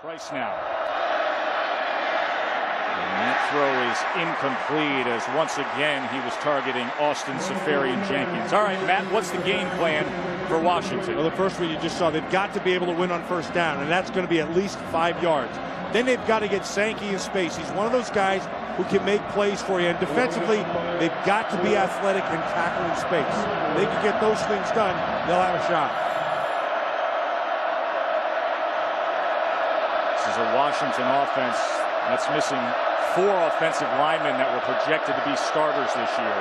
Price now. And that throw is incomplete as once again he was targeting Autzen, Safarian-Jenkins. All right, Matt, what's the game plan for Washington? Well, the first one you just saw, they've got to be able to win on first down, and that's going to be at least 5 yards. Then they've got to get Sankey in space. He's one of those guys who can make plays for you. And defensively, they've got to be athletic and tackle in space. If they can get those things done, they'll have a shot. This is a Washington offense that's missing 4 offensive linemen that were projected to be starters this year.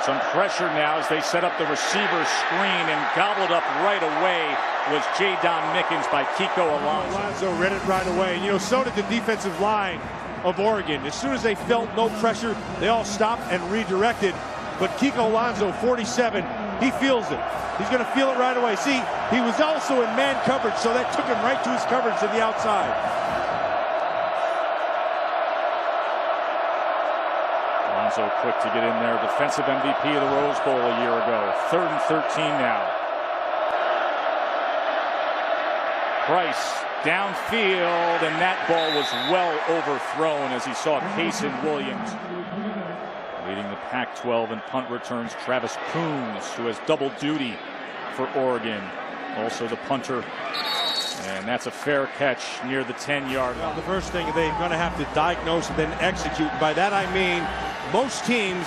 Some pressure now as they set up the receiver screen, and gobbled up right away was J-Don Mickens by Kiko Alonso. Alonso read it right away. And, so did the defensive line of Oregon. As soon as they felt no pressure, they all stopped and redirected. But Kiko Alonso, 47, he feels it. He's going to feel it right away. See, he was also in man coverage, so that took him right to his coverage to the outside. Alonso quick to get in there. Defensive MVP of the Rose Bowl a year ago. 3rd and 13 now. Price downfield, and that ball was well overthrown as he saw Kason Williams. Leading the Pac-12 in punt returns, Travis Coons, who has double duty for Oregon. Also the punter. And that's a fair catch near the 10-yard line. The first thing they're going to have to diagnose and then execute. By that I mean most teams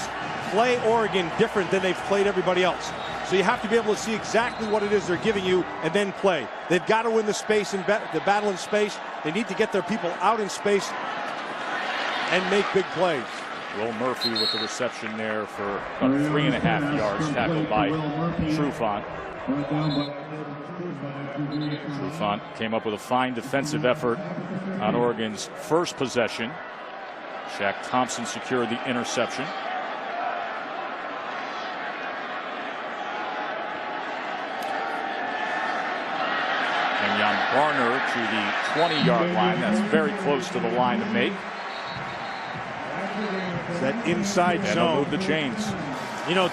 play Oregon different than they've played everybody else. So you have to be able to see exactly what it is they're giving you and then play. They've got to win the space and the battle in space. They need to get their people out in space and make big plays. Will Murphy with the reception there for 3.5 yards, tackled by Trufant. Trufant came up with a fine defensive effort on Oregon's first possession. Shaq Thompson secured the interception. Kenjon Barner to the 20-yard line. That's very close to the line to make. That inside zone. Move the chains.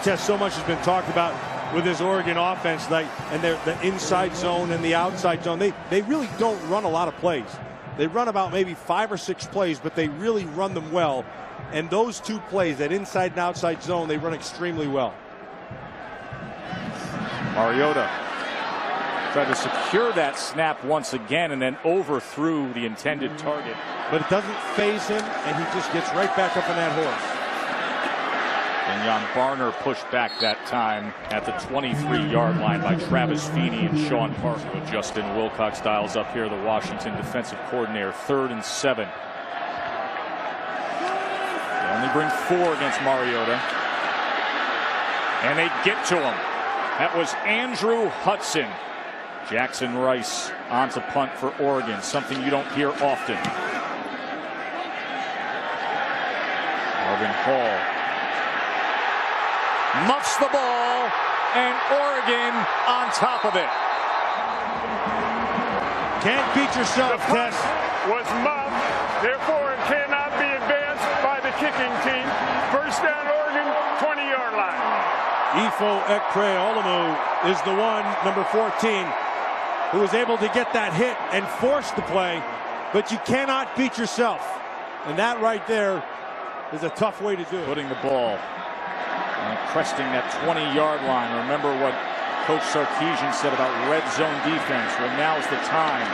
Tess, so much has been talked about with this Oregon offense, and the inside zone and the outside zone. They really don't run a lot of plays. They run about maybe 5 or 6 plays, but they really run them well. And those 2 plays, that inside and outside zone, they run extremely well. Mariota tried to secure that snap once again and then overthrew the intended target. But it doesn't phase him, and he just gets right back up on that horse. Kenjon Barner pushed back that time at the 23-yard line by Travis Feeney and Sean Parker. Justin Wilcox dials up here, the Washington defensive coordinator. 3rd and 7. They only bring 4 against Mariota. And they get to him. That was Andrew Hudson. Jackson Rice on to punt for Oregon, something you don't hear often. Marvin Hall muffs the ball, and Oregon on top of it. Can't beat yourself, Tess. Was muffed, therefore it cannot be advanced by the kicking team. First down, Oregon, 20-yard line. Ifo Ekpe-Olumu is the one, number 14, who was able to get that hit and force the play, but you cannot beat yourself. And that right there is a tough way to do it. Putting the ball and cresting that 20-yard line. Remember what Coach Sarkisian said about red zone defense. Well, now's the time.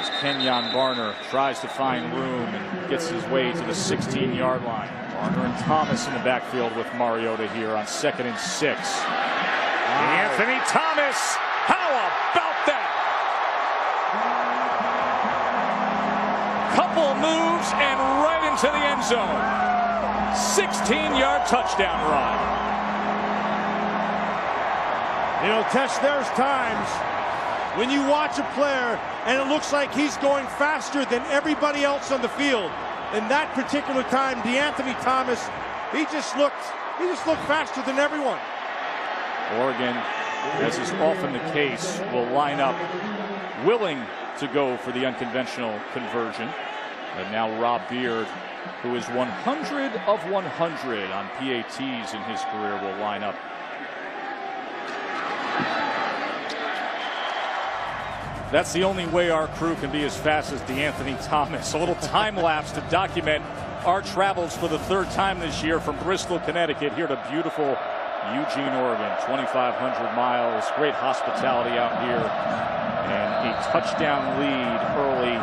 As Kenjon Barner tries to find room and gets his way to the 16-yard line. Barner and Thomas in the backfield with Mariota here on 2nd and 6. Wow. Anthony Thomas, how about that? Couple moves and right into the end zone. 16-yard touchdown run. Tess, there's times when you watch a player and it looks like he's going faster than everybody else on the field. In that particular time, DeAnthony Thomas, he just looked faster than everyone. Oregon, as is often the case, will line up willing to go for the unconventional conversion. And now Rob Beard, who is 100 of 100 on PATs in his career, will line up. That's the only way our crew can be as fast as D'Anthony Thomas. A little time lapse to document our travels for the third time this year from Bristol, Connecticut, here to beautiful Eugene, Oregon. 2,500 miles. Great hospitality out here. And a touchdown lead early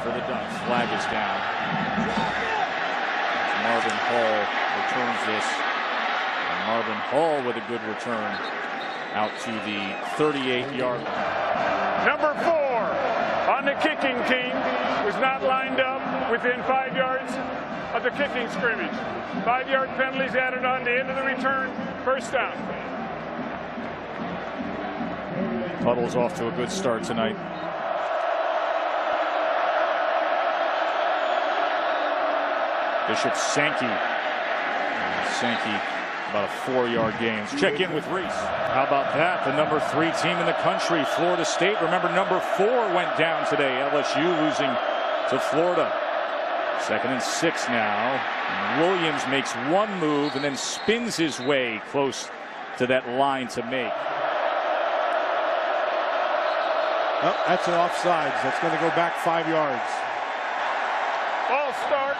for the Ducks. Flag is down. Marvin Hall returns this. And Marvin Hall with a good return out to the 38-yard line. Number 4 on the kicking team was not lined up within 5 yards of the kicking scrimmage. 5-yard penalties added on the end of the return. First down. Puddle's off to a good start tonight. Bishop Sankey. Sankey about a 4-yard gain. Let's check in with Reese. How about that? The number 3 team in the country, Florida State. Remember, number 4 went down today. LSU losing to Florida. 2nd and 6 now. And Williams makes one move and then spins his way close to that line to make. Oh, that's an offsides. That's going to go back 5 yards. Ball start.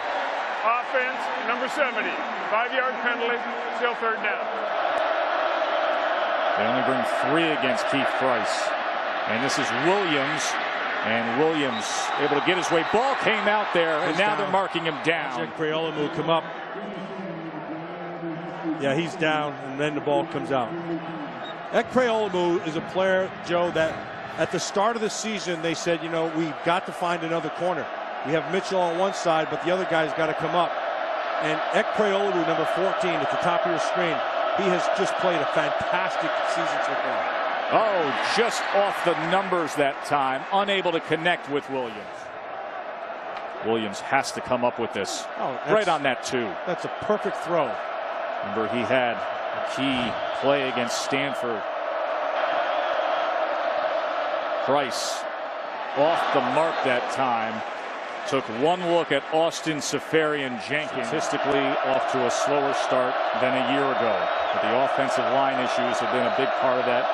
Offense, number 70. 5-yard penalty, still third down. They only bring 3 against Keith Price. And this is Williams. And Williams able to get his way. Ball came out there, and now they're marking him down. Jack Creolamu come up. Yeah, he's down, and then the ball comes out. That Creolamu is a player, Joe, that at the start of the season they said, you know, we've got to find another corner. We have Mitchell on one side, but the other guy's got to come up. And Ekpreolu, number 14, at the top of your screen, he has just played a fantastic season so far. Oh, just off the numbers that time. Unable to connect with Williams. Williams has to come up with this. Right on that, too. That's a perfect throw. Remember, he had a key play against Stanford. Price off the mark that time. Took one look at Austin Safarian Jenkins. Statistically off to a slower start than a year ago. But the offensive line issues have been a big part of that.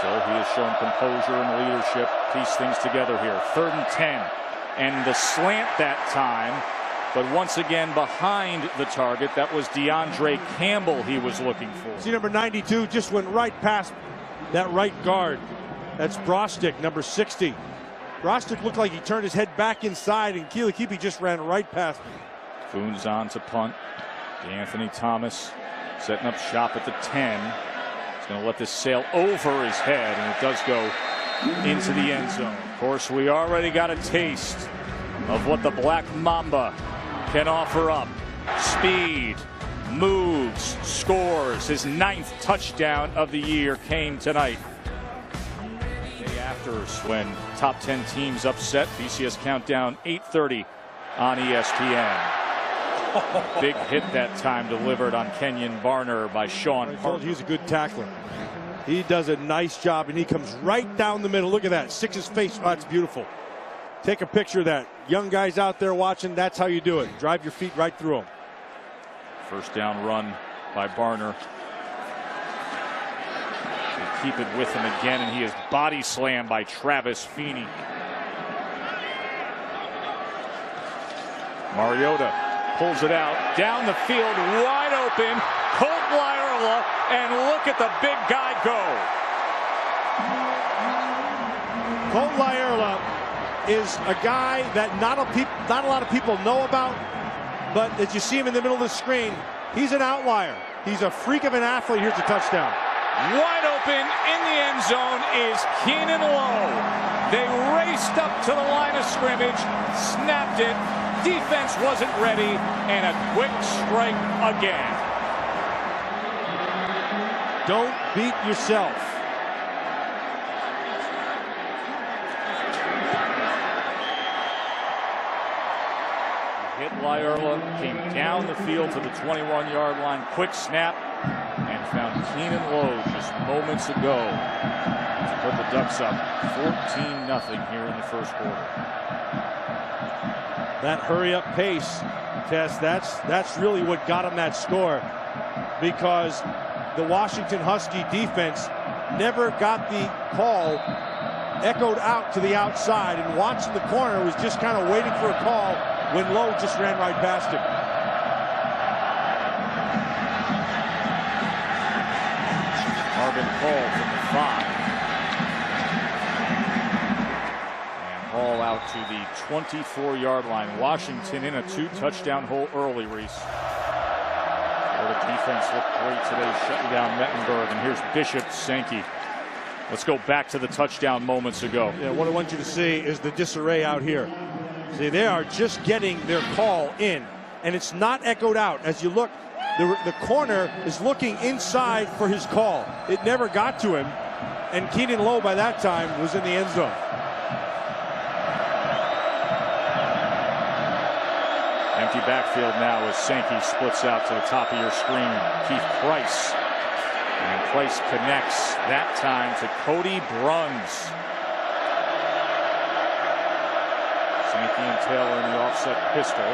So he has shown composure and leadership. Piece things together here. 3rd and 10. And the slant that time. But once again behind the target. That was DeAndre Campbell he was looking for. See, number 92 just went right past that right guard. That's Brostick, number 60. Brostick looked like he turned his head back inside, and Keelekipi just ran right past him. Boone's on to punt. Anthony Thomas setting up shop at the 10. He's going to let this sail over his head, and it does go into the end zone. Of course, we already got a taste of what the Black Mamba can offer up. Speed, moves, scores. His 9th touchdown of the year came tonight. When top 10 teams upset. BCS Countdown 8:30 on ESPN. Big hit that time delivered on Kenjon Barner by Sean. I told you he's a good tackler. He does a nice job, and he comes right down the middle. Look at that. Sticks his face. Oh, it's beautiful. Take a picture of that. Young guys out there watching, that's how you do it. Drive your feet right through them. First down run by Barner. Keep it with him again, and he is body slammed by Travis Feeney. Mariota pulls it out down the field, wide open. Colt Lyerla, and look at the big guy go. Colt Lyerla is a guy that not a lot of people know about, but as you see him in the middle of the screen, he's an outlier. He's a freak of an athlete. Here's a touchdown. Wide open in the end zone is Keenan Lowe. They raced up to the line of scrimmage, snapped it. Defense wasn't ready, and a quick strike again. Don't beat yourself. Hit Lyerla, came down the field to the 21-yard line. Quick snap, and found Keenan Lowe just moments ago to put the Ducks up 14-0 here in the first quarter. That hurry-up pace, Tess, that's really what got him that score, because the Washington Husky defense never got the call echoed out to the outside, and Watson, the corner, was just kind of waiting for a call when Lowe just ran right past him. Marvin Hall from the 5. And Hall out to the 24-yard line. Washington in a 2-touchdown hole early, Reese. The defense looked great today, shutting down Mettenberg. And here's Bishop Sankey. Let's go back to the touchdown moments ago. Yeah, what I want you to see is the disarray out here. See, they are just getting their call in, and it's not echoed out. As you look, the corner is looking inside for his call. It never got to him, and Keenan Lowe by that time was in the end zone. Empty backfield now as Sankey splits out to the top of your screen. Keith Price. And Price connects that time to Cody Bruns. Sankey and Taylor in the offset pistol.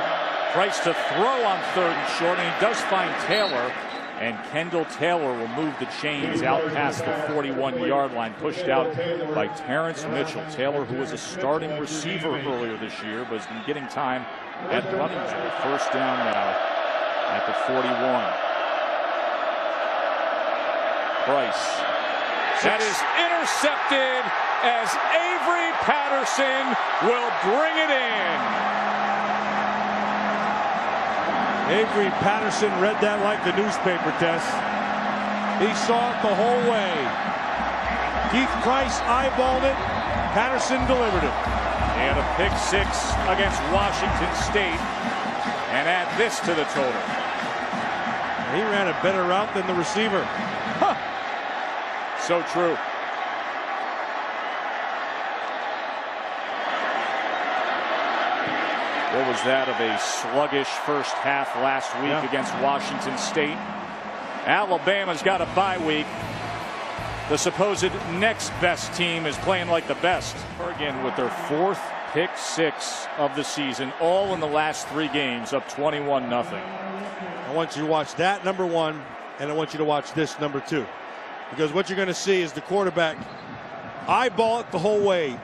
Price to throw on 3rd and short, and he does find Taylor. And Kendall Taylor will move the chains out past the 41-yard line, pushed out by Terrence Mitchell. Taylor, who was a starting receiver earlier this year, but has been getting time at running back. First down now at the 41. Price. That is intercepted as Avery Patterson will bring it in. Avery Patterson read that like the newspaper, Tess. He saw it the whole way. Keith Price eyeballed it. Patterson delivered it. They had a pick 6 against Washington State, and add this to the total. He ran a better route than the receiver. Huh. So true. What was that of a sluggish first half last week against Washington State? Alabama's got a bye week. The supposed next best team is playing like the best. Oregon with their 4th pick 6 of the season, all in the last 3 games, up 21-0. I want you to watch that, number 1, and I want you to watch this, number 2. Because what you're going to see is the quarterback eyeball it the whole way.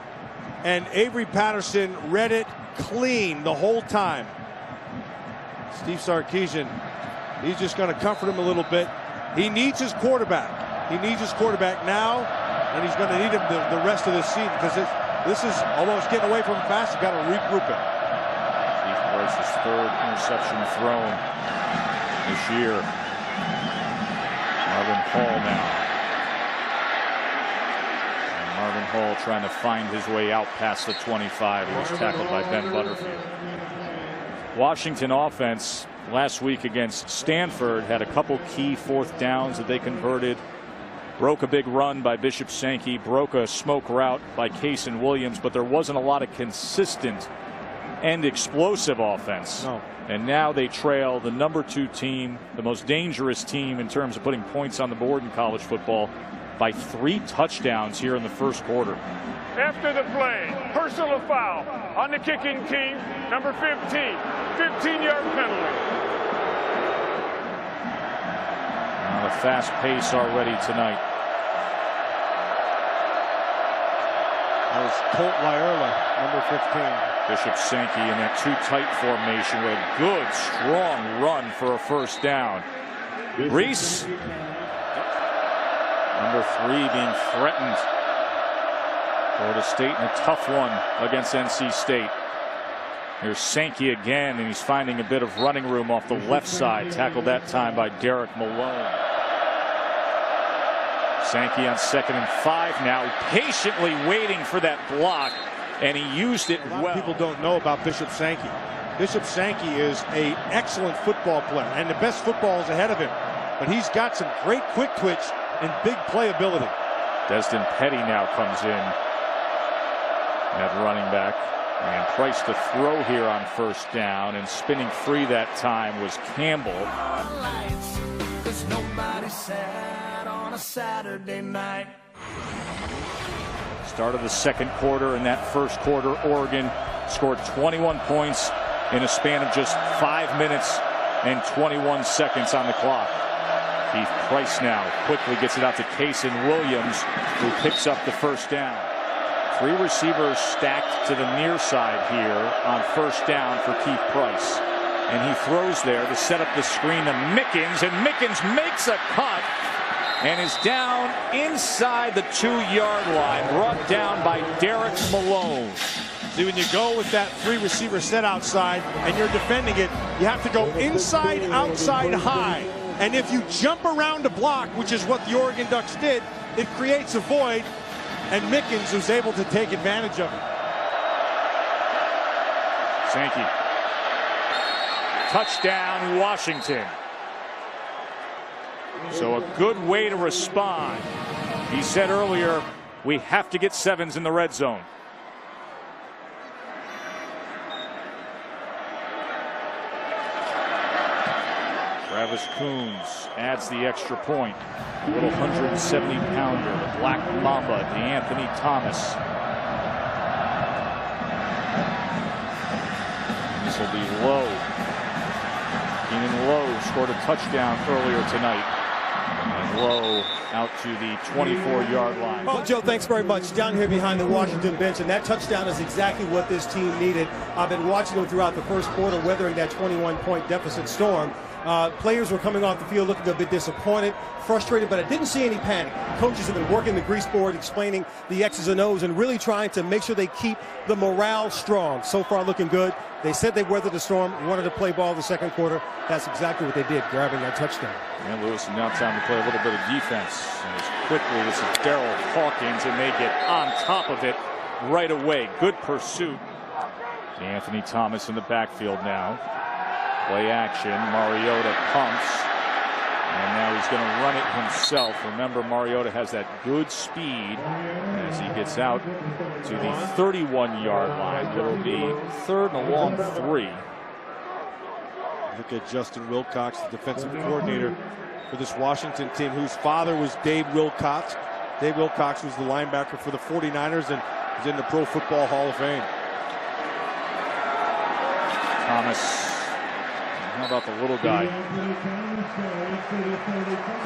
And Avery Patterson read it clean the whole time. Steve Sarkisian, he's just going to comfort him a little bit. He needs his quarterback. He needs his quarterback now, and he's going to need him the rest of the season, because this is almost getting away from him fast. You've got to regroup it. Keith Price's 3rd interception thrown this year. Marvin Hall now. Marvin Hall trying to find his way out past the 25. He was tackled by Ben Butterfield. Washington offense last week against Stanford had a couple key 4th downs that they converted. Broke a big run by Bishop Sankey, broke a smoke route by Cason Williams, but there wasn't a lot of consistent and explosive offense. No. And now they trail the number 2 team, the most dangerous team in terms of putting points on the board in college football, by 3 touchdowns here in the first quarter. After the play, personal foul on the kicking team, number 15, 15-yard penalty. A fast pace already tonight. That was Colt Lyerla, number 15. Bishop Sankey in that 2 tight formation with a good, strong run for a first down. Reese, number 3, being threatened. Florida State in a tough one against NC State. Here's Sankey again, and he's finding a bit of running room off the left side. Tackled that time by Derek Malone. Sankey on 2nd and 5 now, patiently waiting for that block, and he used it well. A lot of people don't know about Bishop Sankey. Bishop Sankey is an excellent football player, and the best football is ahead of him. But he's got some great quick twitch and big playability. Destin Petty now comes in at running back. And Price to throw here on first down, and spinning free that time was Campbell. Start of the second quarter. In that first quarter, Oregon scored 21 points in a span of just 5 minutes and 21 seconds on the clock. Keith Price now quickly gets it out to Cason Williams, who picks up the first down. Three receivers stacked to the near side here on first down for Keith Price. And he throws there to set up the screen to Mickens, and Mickens makes a cut and is down inside the 2-yard line, brought down by Derek Malone. See, when you go with that three receiver set outside and you're defending it, you have to go inside, outside, high. And if you jump around a block, which is what the Oregon Ducks did, it creates a void, and Mickens was able to take advantage of it. Sankey. Touchdown, Washington. So a good way to respond. He said earlier, we have to get sevens in the red zone. Travis Coons adds the extra point. A little 170-pounder, the Black Mamba, Anthony Thomas. This will be low. Keenan Lowe scored a touchdown earlier tonight. And Lowe out to the 24-yard line. Well, Joe, thanks very much. Down here behind the Washington bench, and that touchdown is exactly what this team needed. I've been watching them throughout the first quarter, weathering that 21-point deficit storm. Players were coming off the field looking a bit disappointed, frustrated, but I didn't see any panic. Coaches have been working the grease board, explaining the X's and O's, and really trying to make sure they keep the morale strong. So far, looking good. They said they weathered the storm, wanted to play ball the second quarter. That's exactly what they did, grabbing that touchdown. And Lewis, now time to play a little bit of defense. And as quickly, this is Daryl Hawkins, and they get on top of it right away. Good pursuit. Anthony Thomas in the backfield now. Play action. Mariota pumps. And now he's going to run it himself. Remember, Mariota has that good speed as he gets out to the 31-yard line. It'll be third and a long 3. Look at Justin Wilcox, the defensive coordinator for this Washington team, whose father was Dave Wilcox. Dave Wilcox was the linebacker for the 49ers and is in the Pro Football Hall of Fame. Thomas. How about the little guy?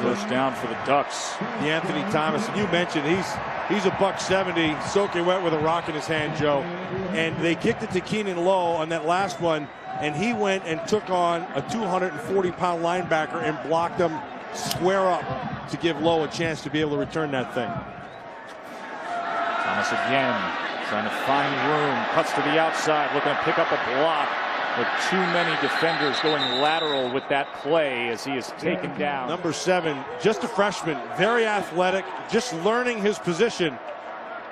First down for the Ducks. The Anthony Thomas, you mentioned he's a $170, soaking wet with a rock in his hand, Joe. And they kicked it to Keenan Lowe on that last one, and he went and took on a 240-pound linebacker and blocked him square up to give Lowe a chance to be able to return that thing. Thomas again trying to find room, cuts to the outside, looking to pick up a block. With too many defenders going lateral with that play as he is taken down. Number 7, just a freshman, very athletic, just learning his position.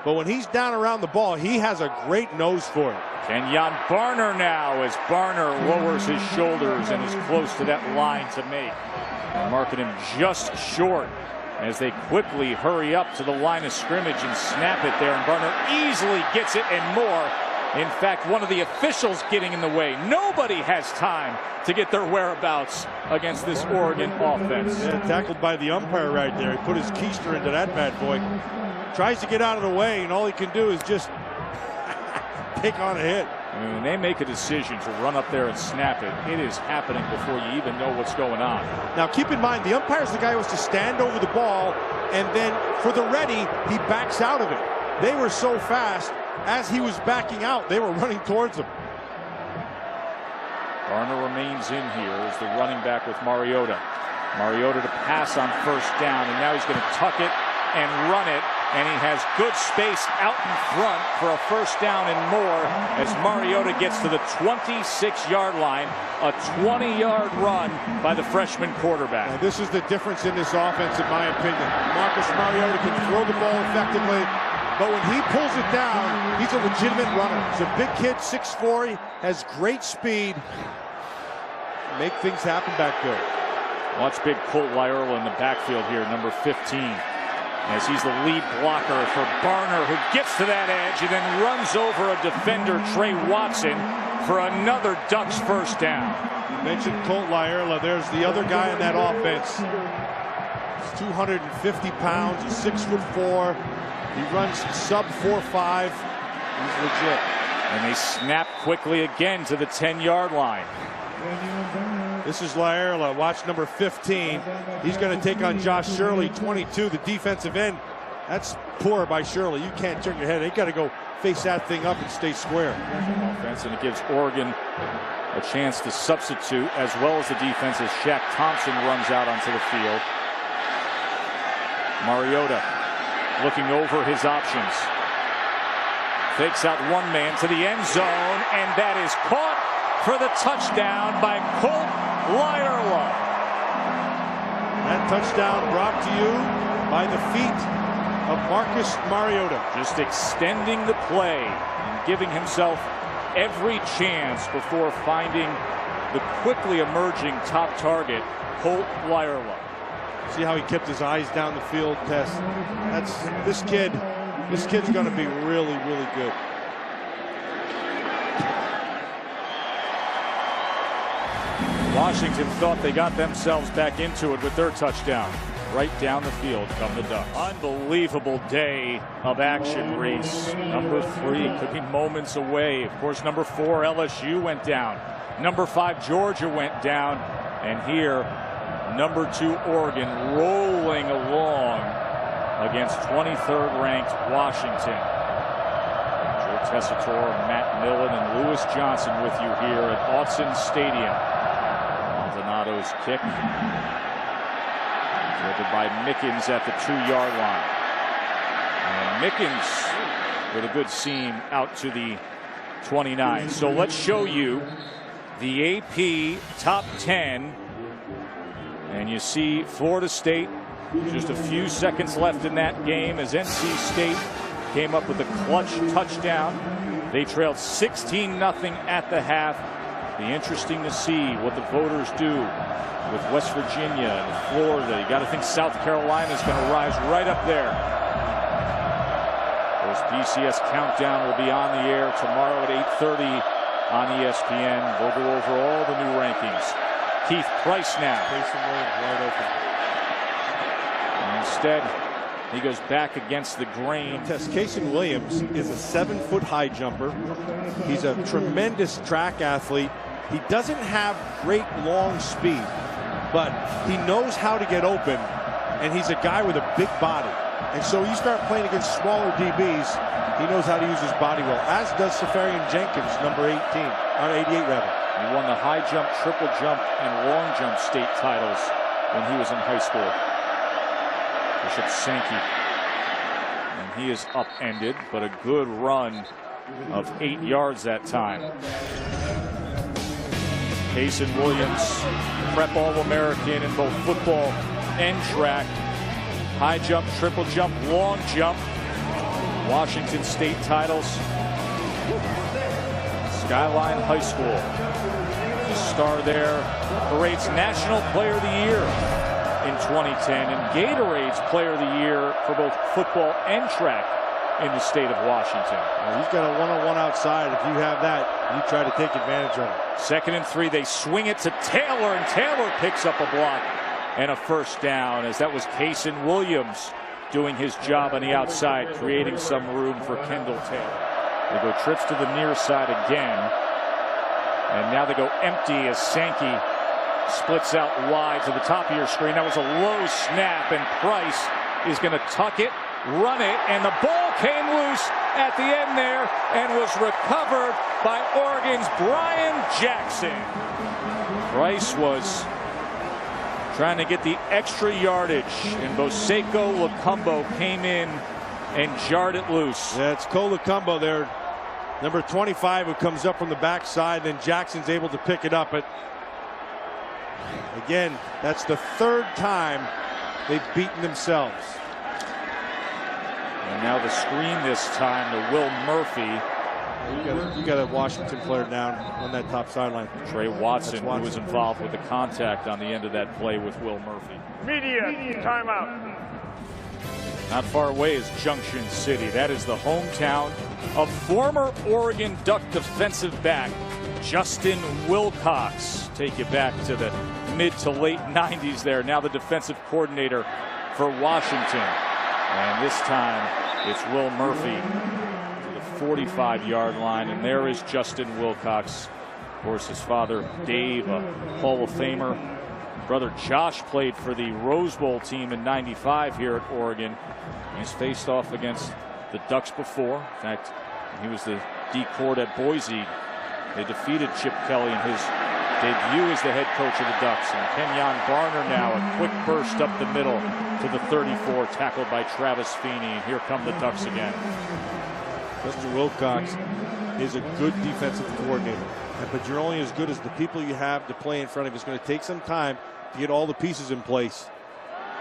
But when he's down around the ball, he has a great nose for it. Kenjon Barner now as Barner lowers his shoulders and is close to that line to make. They're marking him just short as they quickly hurry up to the line of scrimmage and snap it there. And Barner easily gets it and more. In fact, one of the officials getting in the way. Nobody has time to get their whereabouts against this Oregon offense. Yeah, tackled by the umpire right there. He put his keister into that bad boy. Tries to get out of the way, and all he can do is just take on a hit. I mean, when they make a decision to run up there and snap it, it is happening before you even know what's going on. Now, keep in mind, the umpire's the guy who was to stand over the ball, and then for the ready, he backs out of it. They were so fast. As he was backing out, they were running towards him. Barner remains in here as the running back with Mariota. Mariota to pass on first down, and now he's going to tuck it and run it, and he has good space out in front for a first down and more as Mariota gets to the 26-yard line, a 20-yard run by the freshman quarterback. Now, this is the difference in this offense, in my opinion. Marcus Mariota can throw the ball effectively, but when he pulls it down, he's a legitimate runner. He's a big kid, 6'4", he has great speed. Make things happen back there. Watch big Colt Lyerla in the backfield here, number 15. As he's the lead blocker for Barner, who gets to that edge and then runs over a defender, Trey Watson, for another Ducks first down. You mentioned Colt Lyerla. There's the other guy in that offense. He's 250 pounds, he's 6'4". He runs sub 4.5. He's legit. And they snap quickly again to the 10-yard line. This is Lyerla. Watch number 15. He's going to take on Josh Shirley, 22, the defensive end That's poor by Shirley. You can't turn your head. You got to go face that thing up and stay square. Offense, and it gives Oregon a chance to substitute, as well as the defense, as Shaq Thompson runs out onto the field. Mariota looking over his options. Fakes out one man to the end zone, and that is caught for the touchdown by Colt Lyerla. That touchdown brought to you by the feet of Marcus Mariota. Just extending the play and giving himself every chance before finding the quickly emerging top target, Colt Lyerla. See how he kept his eyes down the field, Tess? That's this kid's going to be really, really good. Washington thought they got themselves back into it with their touchdown. Right down the field come the Ducks. Unbelievable day of action. Race number 3 could be moments away. Of course, number 4 LSU went down. Number 5 Georgia went down. And here, number 2 Oregon rolling along against 23rd ranked Washington. Joe Tessitore, Matt Millen, and Lewis Johnson with you here at Autzen Stadium. Maldonado's kick, driven by Mickens at the 2-yard line. And Mickens with a good seam out to the 29. So let's show you the AP top 10. And you see Florida State, just a few seconds left in that game as NC State came up with a clutch touchdown. They trailed 16-0 at the half. Be interesting to see what the voters do with West Virginia and Florida. You got to think South Carolina is going to rise right up there. Of course, BCS Countdown will be on the air tomorrow at 8:30 on ESPN. We'll go over all the new rankings. Keith Price now. Wide open. And instead, he goes back against the grain. Kason Williams is a 7-foot high jumper. He's a tremendous track athlete. He doesn't have great long speed, but he knows how to get open, and he's a guy with a big body. And so you start playing against smaller DBs, he knows how to use his body well, as does Safarian Jenkins, number 88 rather. He won the high jump, triple jump, and long jump state titles when he was in high school. Bishop Sankey. And he is upended, but a good run of 8 yards that time. Kason Williams, prep All-American in both football and track. High jump, triple jump, long jump. Washington State titles. Skyline High School. The star there, parades National Player of the Year in 2010 and Gatorade's Player of the Year for both football and track in the state of Washington. Well, he's got a one-on-one outside. If you have that, you try to take advantage of it. 2nd and 3, they swing it to Taylor, and Taylor picks up a block and a first down, as that was Kason Williams doing his job on the outside, creating some room for Kendall Taylor. They go trips to the near side again, and now they go empty as Sankey splits out wide to the top of your screen. That was a low snap, and Price is going to tuck it, run it, and the ball came loose at the end there and was recovered by Oregon's Brian Jackson. Price was trying to get the extra yardage, and Boseko Lacumbo came in and jarred it loose. Yeah, it's Cole Lacumbo there, number 25, who comes up from the backside, and Jackson's able to pick it up. But again, that's the 3rd time they've beaten themselves. And now the screen this time to Will Murphy. You got a Washington player down on that top sideline. Trey Watson, who was involved with the contact on the end of that play with Will Murphy. Media timeout. Not far away is Junction City. That is the hometown of former Oregon Duck defensive back Justin Wilcox. Take you back to the mid to late 90s there. Now the defensive coordinator for Washington. And this time it's Will Murphy to the 45-yard line. And there is Justin Wilcox. Of course, his father, Dave, a Hall of Famer. Brother Josh played for the Rose Bowl team in '95 here at Oregon. He's faced off against the Ducks before. In fact, he was the D-court at Boise. They defeated Chip Kelly in his debut as the head coach of the Ducks. And Kenjon Barner now, a quick burst up the middle to the 34, tackled by Travis Feeney. And here come the Ducks again. Mr. Wilcox is a good defensive coordinator, but you're only as good as the people you have to play in front of you. It's going to take some time to get all the pieces in place.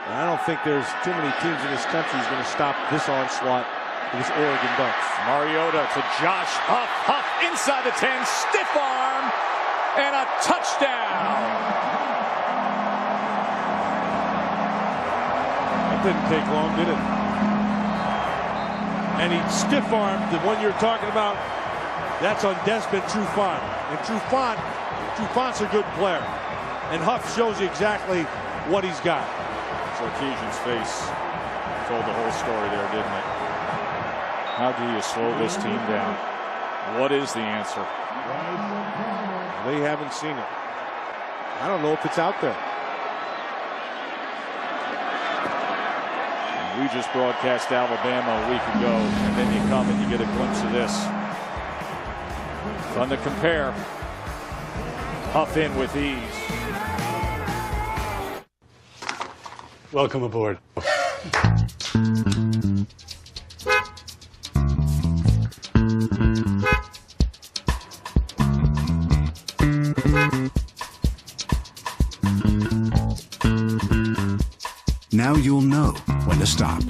And I don't think there's too many teams in this country who's going to stop this onslaught of this Oregon Ducks. Mariota to Josh Huff. Huff inside the 10, stiff arm, and a touchdown. That didn't take long, did it? And he stiff-armed the one you're talking about. That's on Desmond Trufant. And Trufant's a good player. And Huff shows you exactly what he's got. Sarkisian's face told the whole story there, didn't it? How do you slow this team down? What is the answer? They haven't seen it. I don't know if it's out there. We just broadcast Alabama a week ago, and then you come and you get a glimpse of this. Fun to compare. Huff in with ease. Welcome aboard. Now you'll know when to stop.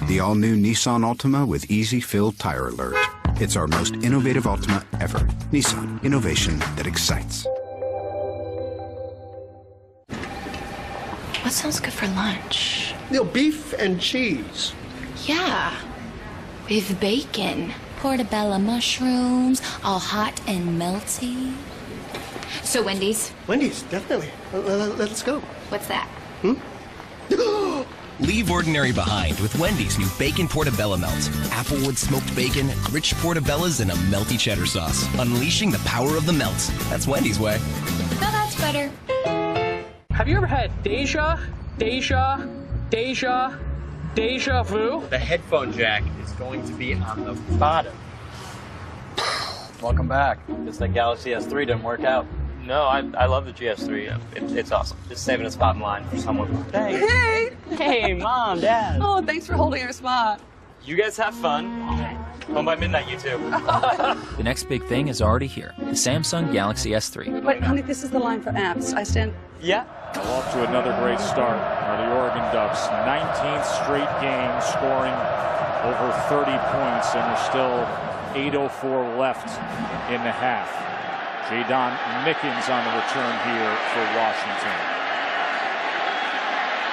The all-new Nissan Altima with Easy Fill Tire Alert. It's our most innovative Altima ever. Nissan, innovation that excites. What sounds good for lunch? Beef and cheese. Yeah, with bacon. Portobello mushrooms, all hot and melty. So Wendy's? Wendy's, definitely. Let's go. What's that? Leave ordinary behind with Wendy's new Bacon Portobello Melt. Applewood smoked bacon, rich portobellas, and a melty cheddar sauce. Unleashing the power of the melt. That's Wendy's way. Now that's better. Have you ever had deja vu? The headphone jack is going to be on the bottom. Welcome back. Guess that Galaxy S3 didn't work out. No, I love the GS3. It's awesome. Just saving a spot in line for someone. Hey! Hey, Mom, Dad. Oh, thanks for holding our spot. You guys have fun. Home by midnight, you too. The next big thing is already here. The Samsung Galaxy S3. Wait, honey, this is the line for apps. I stand... Yeah. Off to another great start are the Oregon Ducks. 19th straight game scoring over 30 points, and there's still 8:04 left in the half. Jadon Mickens on the return here for Washington.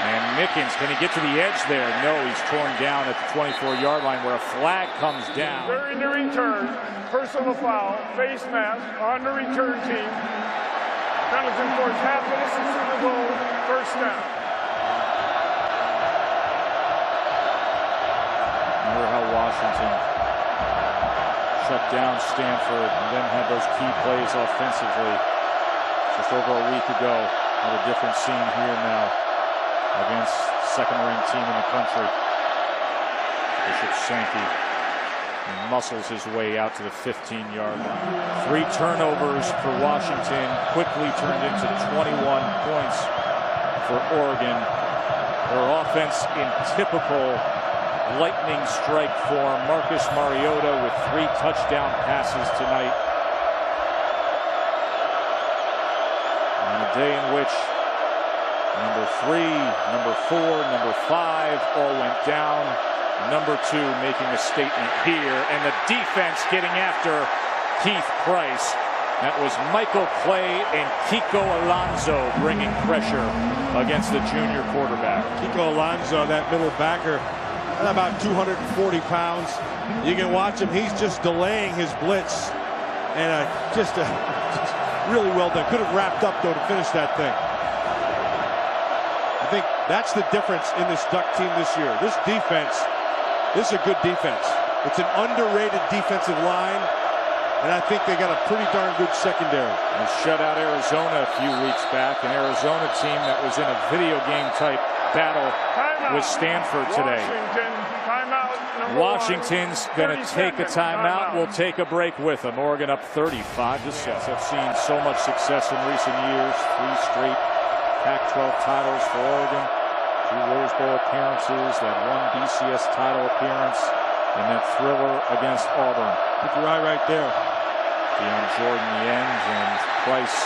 And Mickens, can he get to the edge there? No, he's torn down at the 24-yard line where a flag comes down. During the return, personal foul, face mask on the return team. Pendleton forced half minutes into the goal, first down. Remember how Washington shut down Stanford and then had those key plays offensively just over a week ago. Had a different scene here now against second-ranked team in the country. Bishop Sankey muscles his way out to the 15-yard line. 3 turnovers for Washington quickly turned into 21 points for Oregon. Their offense in typical lightning strike form. Marcus Mariota with 3 touchdown passes tonight. On a day in which number 3, number 4, number 5 all went down. Number 2 making a statement here, and the defense getting after Keith Price. That was Michael Clay and Kiko Alonso bringing pressure against the junior quarterback. Kiko Alonso, that middle backer, about 240 pounds. You can watch him. He's just delaying his blitz. And just really well done. Could have wrapped up, though, to finish that thing. I think that's the difference in this Duck team this year. This defense, this is a good defense. It's an underrated defensive line. And I think they got a pretty darn good secondary. They shut out Arizona a few weeks back, an Arizona team that was in a video game type battle with Stanford today. Washington's going to take a timeout. We'll take a break with them. Oregon up 35. This has seen so much success in recent years. 3 straight Pac-12 titles for Oregon. 2 Rose Bowl appearances, that 1 BCS title appearance, and that thriller against Auburn. Put your eye right there. Deion Jordan, the ends, and Price.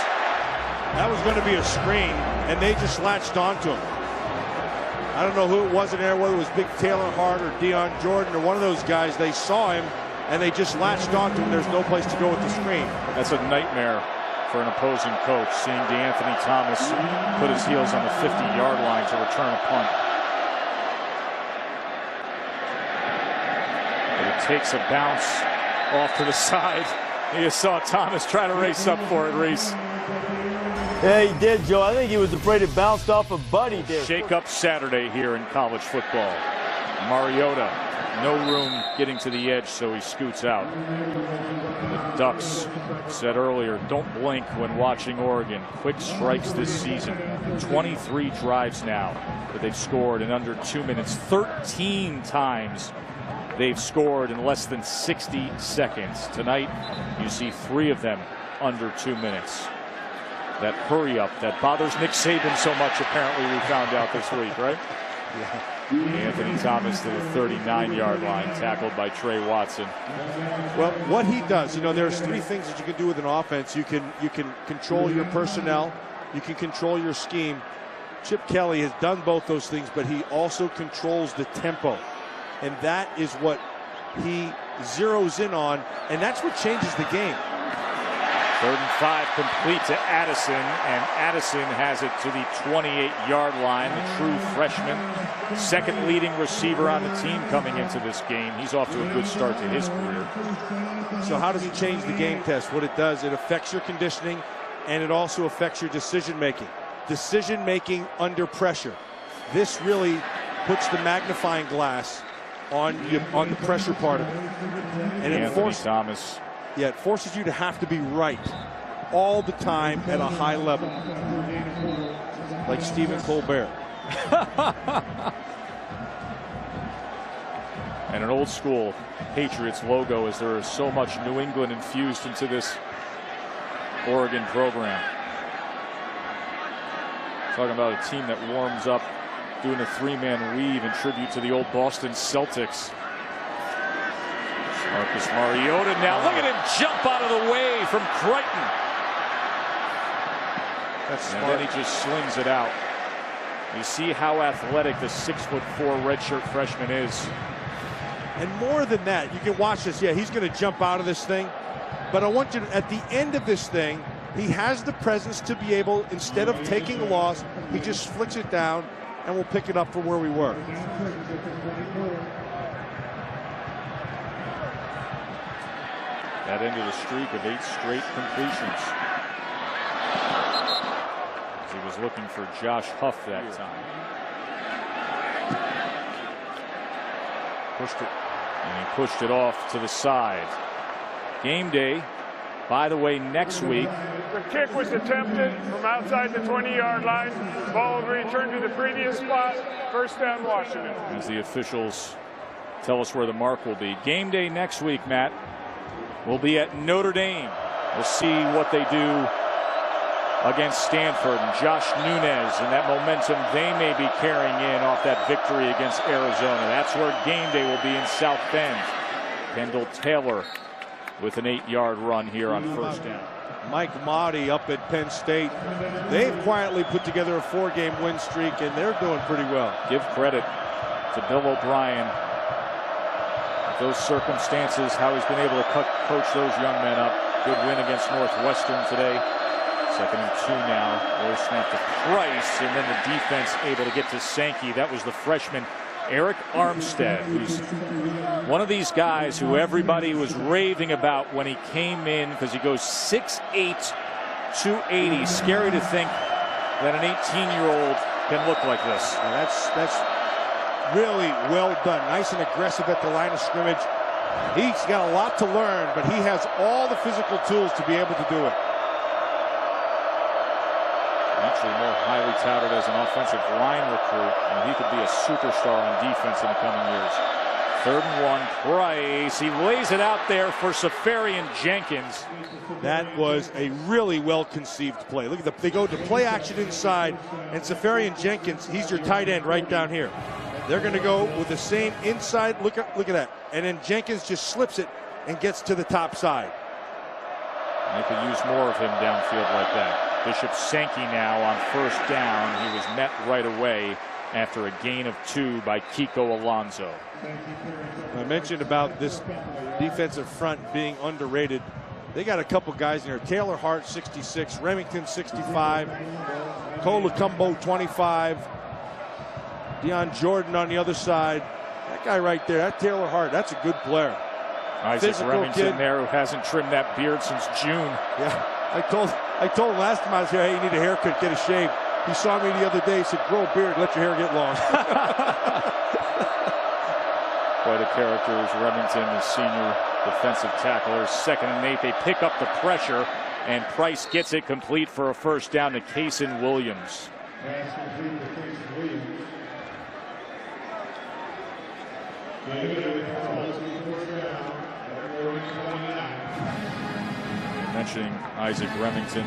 That was going to be a screen, and they just latched onto him. I don't know who it was in there, whether it was Big Taylor Hart or Deion Jordan or one of those guys. They saw him, and they just latched onto him. There's no place to go with the screen. That's a nightmare for an opposing coach, seeing DeAnthony Thomas put his heels on the 50-yard line to return a punt. But it takes a bounce off to the side. You saw Thomas try to race up for it, Reese. Yeah, he did, Joe. I think he was afraid it bounced off of Buddy did. Shake up Saturday here in college football. Mariota, no room getting to the edge, so he scoots out. The Ducks said earlier, don't blink when watching Oregon. Quick strikes this season. 23 drives now that they've scored in under 2 minutes. 13 times they've scored in less than 60 seconds. Tonight, you see 3 of them under 2 minutes. That hurry up that bothers Nick Saban so much, apparently, we found out this week, right? Yeah. Anthony Thomas to the 39-yard line, tackled by Trey Watson. Well, what he does, you know, there's 3 things that you can do with an offense. You can control your personnel, you can control your scheme. Chip Kelly has done both those things, but he also controls the tempo. And that is what he zeroes in on, and that's what changes the game. 3rd and 5 complete to Addison, and Addison has it to the 28-yard line. The true freshman, 2nd leading receiver on the team coming into this game. He's off to a good start to his career. So how does it change the game test? What it does, it affects your conditioning, and it also affects your decision-making. Decision-making under pressure. This really puts the magnifying glass on the pressure part of it. And it forces Thomas. Yeah, it forces you to have to be right all the time at a high level, like Stephen Colbert. And an old school Patriots logo, as there is so much New England infused into this Oregon program. Talking about a team that warms up doing a 3-man weave in tribute to the old Boston Celtics. Marcus Mariota now, look at him jump out of the way from Crichton. That's smart. And then he just slings it out. You see how athletic the 6'4" redshirt freshman is. And more than that, you can watch this. Yeah, he's going to jump out of this thing. But I want you to, at the end of this thing, he has the presence to be able, instead of taking a loss, he just flicks it down and we'll pick it up from where we were. That ended a streak of 8 straight completions. He was looking for Josh Huff that time. Pushed it. And he pushed it off to the side. Game day, by the way, next week. The kick was attempted from outside the 20-yard line. Ball will return to the previous spot. 1st down, Washington. As the officials tell us where the mark will be. Game day next week, Matt, will be at Notre Dame. We'll see what they do against Stanford and Josh Nunez and that momentum they may be carrying in off that victory against Arizona. That's where game day will be in South Bend. Kendall Taylor with an 8-yard run here on 1st down. Mike Motti up at Penn State. They've quietly put together a 4-game win streak, and they're doing pretty well. Give credit to Bill O'Brien. Those circumstances, how he's been able to coach those young men up. Good win against Northwestern today. 2nd and 2 now. Roy snap to Price, and then the defense able to get to Sankey. That was the freshman Eric Armstead, who's one of these guys who everybody was raving about when he came in, because he goes 6'8", 280. Scary to think that an 18-year-old can look like this. That's really well done. Nice and aggressive at the line of scrimmage. He's got a lot to learn, but he has all the physical tools to be able to do it. Actually more highly touted as an offensive line recruit, and he could be a superstar on defense in the coming years. 3rd and 1, Price. He lays it out there for Safarian Jenkins. That was a really well-conceived play. Look at they go to play action inside, and Safarian Jenkins, he's your tight end right down here. They're going to go with the same inside. Look at that. And then Jenkins just slips it and gets to the top side. They could use more of him downfield like that. Bishop Sankey now on 1st down. He was met right away after a gain of 2 by Kiko Alonso. I mentioned about this defensive front being underrated. They got a couple guys in there. Taylor Hart, 66. Remington, 65. Cole Lacumbo, 25. Dion Jordan on the other side. That guy right there, that Taylor Hart, that's a good player. Isaac Physical Remington kid there, who hasn't trimmed that beard since June. Yeah, I told him last time I was here, hey, you need a haircut, get a shave. He saw me the other day, he said, grow a beard, let your hair get long. Quite a character is Remington, the senior defensive tackler. 2nd and 8, they pick up the pressure, and Price gets it complete for a 1st down to Kason Williams. Mentioning Isaac Remington.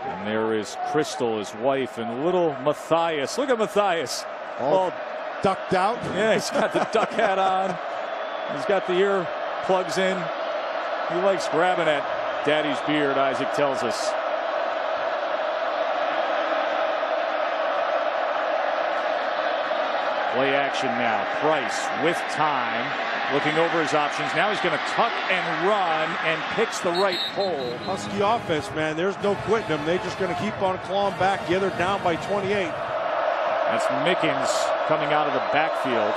And there is Crystal, his wife, and little Matthias. Look at Matthias. All ducked out. Yeah, he's got the duck hat on. He's got the ear plugs in. He likes grabbing at Daddy's beard, Isaac tells us. Play action now. Price with time, looking over his options. Now he's going to tuck and run, and picks the right hole. Husky offense, man. There's no quitting them. They're just going to keep on clawing back. Yeah, they're down by 28. That's Mickens coming out of the backfield.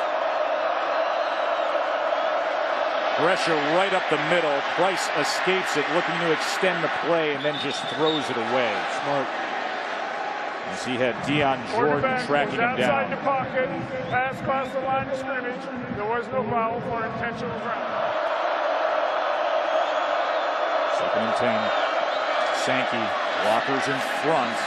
Pressure right up the middle. Price escapes it, looking to extend the play, and then just throws it away. Smart. As he had Dion Jordan tracking him outside down. the pocket, pass across the line of scrimmage. There was no foul for intentional ground. 2nd and 10. Sankey, blockers in front,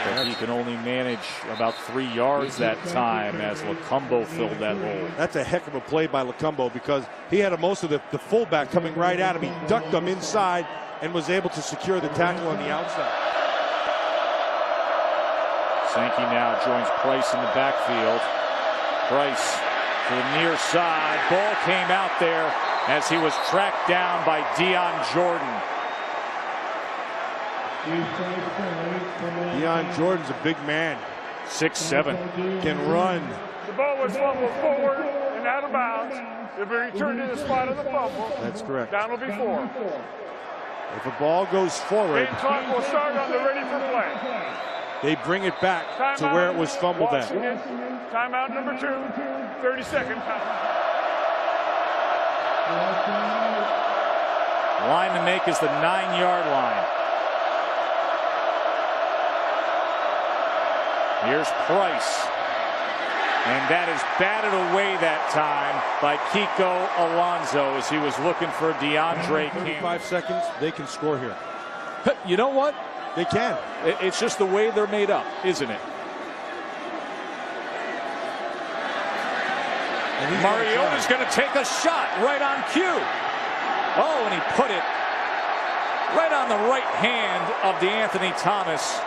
but he can only manage about 3 yards that time as Lacumbo filled that hole. That's a heck of a play by Lacumbo, because he had most of the fullback coming right at him. He ducked him inside and was able to secure the tackle on the outside. Sankey now joins Price in the backfield. Price to the near side. Ball came out there as he was tracked down by Dion Jordan. Dion Jordan's a big man. 6'7". Can run. The ball was fumbled forward and out of bounds. It'll be returned to the spot of the fumble. That's correct. Down will be 4. If a ball goes forward, Game clock will start on the ready for play. they bring it back to where it was fumbled at. Timeout number 2, 30-second time. Line to make is the 9-yard line. Here's Price. And that is batted away that time by Kiko Alonso as he was looking for DeAndre King. 5 seconds, they can score here. You know what? They can. It's just the way they're made up, isn't it? Mariota's going to take a shot right on cue. Oh, and he put it right on the right hand of DeAnthony Thomas.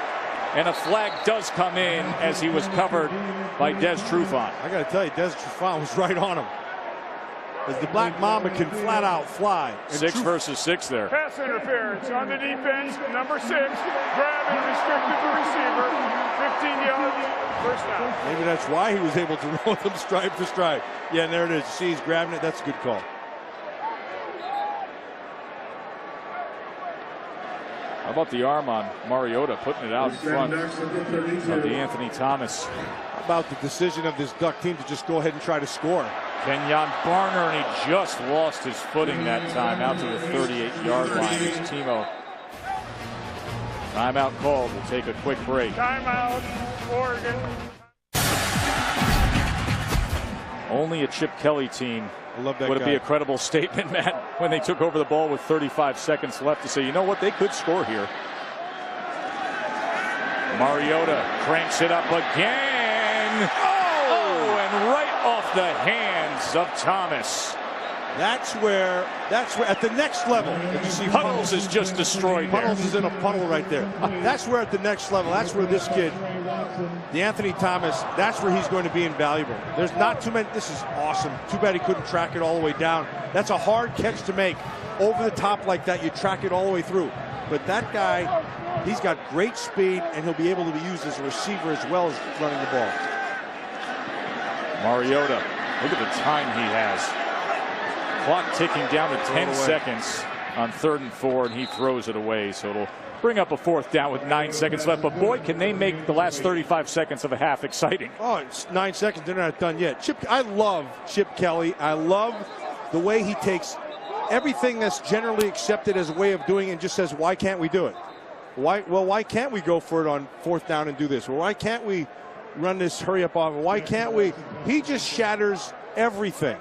And a flag does come in as he was covered by Des Trufant. I got to tell you, Des Trufant was right on him. As the Black Mamba can flat out fly. 6 versus 6 there. Pass interference on the defense, number 6. Grab and restricted the receiver. 15 yards, first down. Maybe that's why he was able to roll them stride for stride. Yeah, and there it is. You see, he's grabbing it. That's a good call. How about the arm on Mariota, putting it out in front of DeAnthony Thomas? How about the decision of this Duck team to just go ahead and try to score? Kenjon Barner, and he just lost his footing that time out to the 38-yard line. It's Timo. Timeout called. We'll take a quick break. Timeout, Oregon. Only a Chip Kelly team I love that would it guy. be a credible statement, Matt, when they took over the ball with 35 seconds left to say, you know what, they could score here. Mariota cranks it up again. Oh, and right off the hands of Thomas. That's where at the next level. You see Puddles is just destroyed there. Puddles is in a puddle right there. That's where at the next level, that's where this kid, the Anthony Thomas, that's where he's going to be invaluable. There's not too many. This is awesome. Too bad he couldn't track it all the way down. That's a hard catch to make. Over the top like that, you track it all the way through. But that guy, he's got great speed, and he'll be able to be used as a receiver as well as running the ball. Mariota, look at the time he has. Clock ticking down to 10 seconds on 3rd and 4, and he throws it away. So it'll bring up a 4th down with 9 seconds left. But boy, can they make the last 35 seconds of a half exciting. Oh, it's 9 seconds. They're not done yet. I love Chip Kelly. I love the way he takes everything that's generally accepted as a way of doing it and just says, why can't we do it? Why can't we go for it on 4th down and do this? Well, why can't we run this hurry up off? Why can't we? He just shatters everything.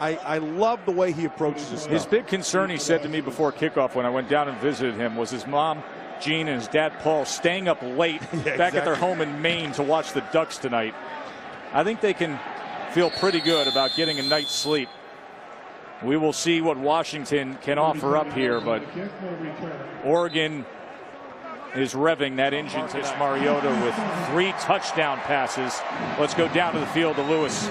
I love the way he approaches this stuff. His big concern, he said to me before kickoff when I went down and visited him, was his mom, Jean, and his dad, Paul, staying up late back at their home in Maine to watch the Ducks tonight. I think they can feel pretty good about getting a night's sleep. We will see what Washington can offer up here, but Oregon is revving that engine to Mariota with 3 touchdown passes. Let's go down to the field to Lewis.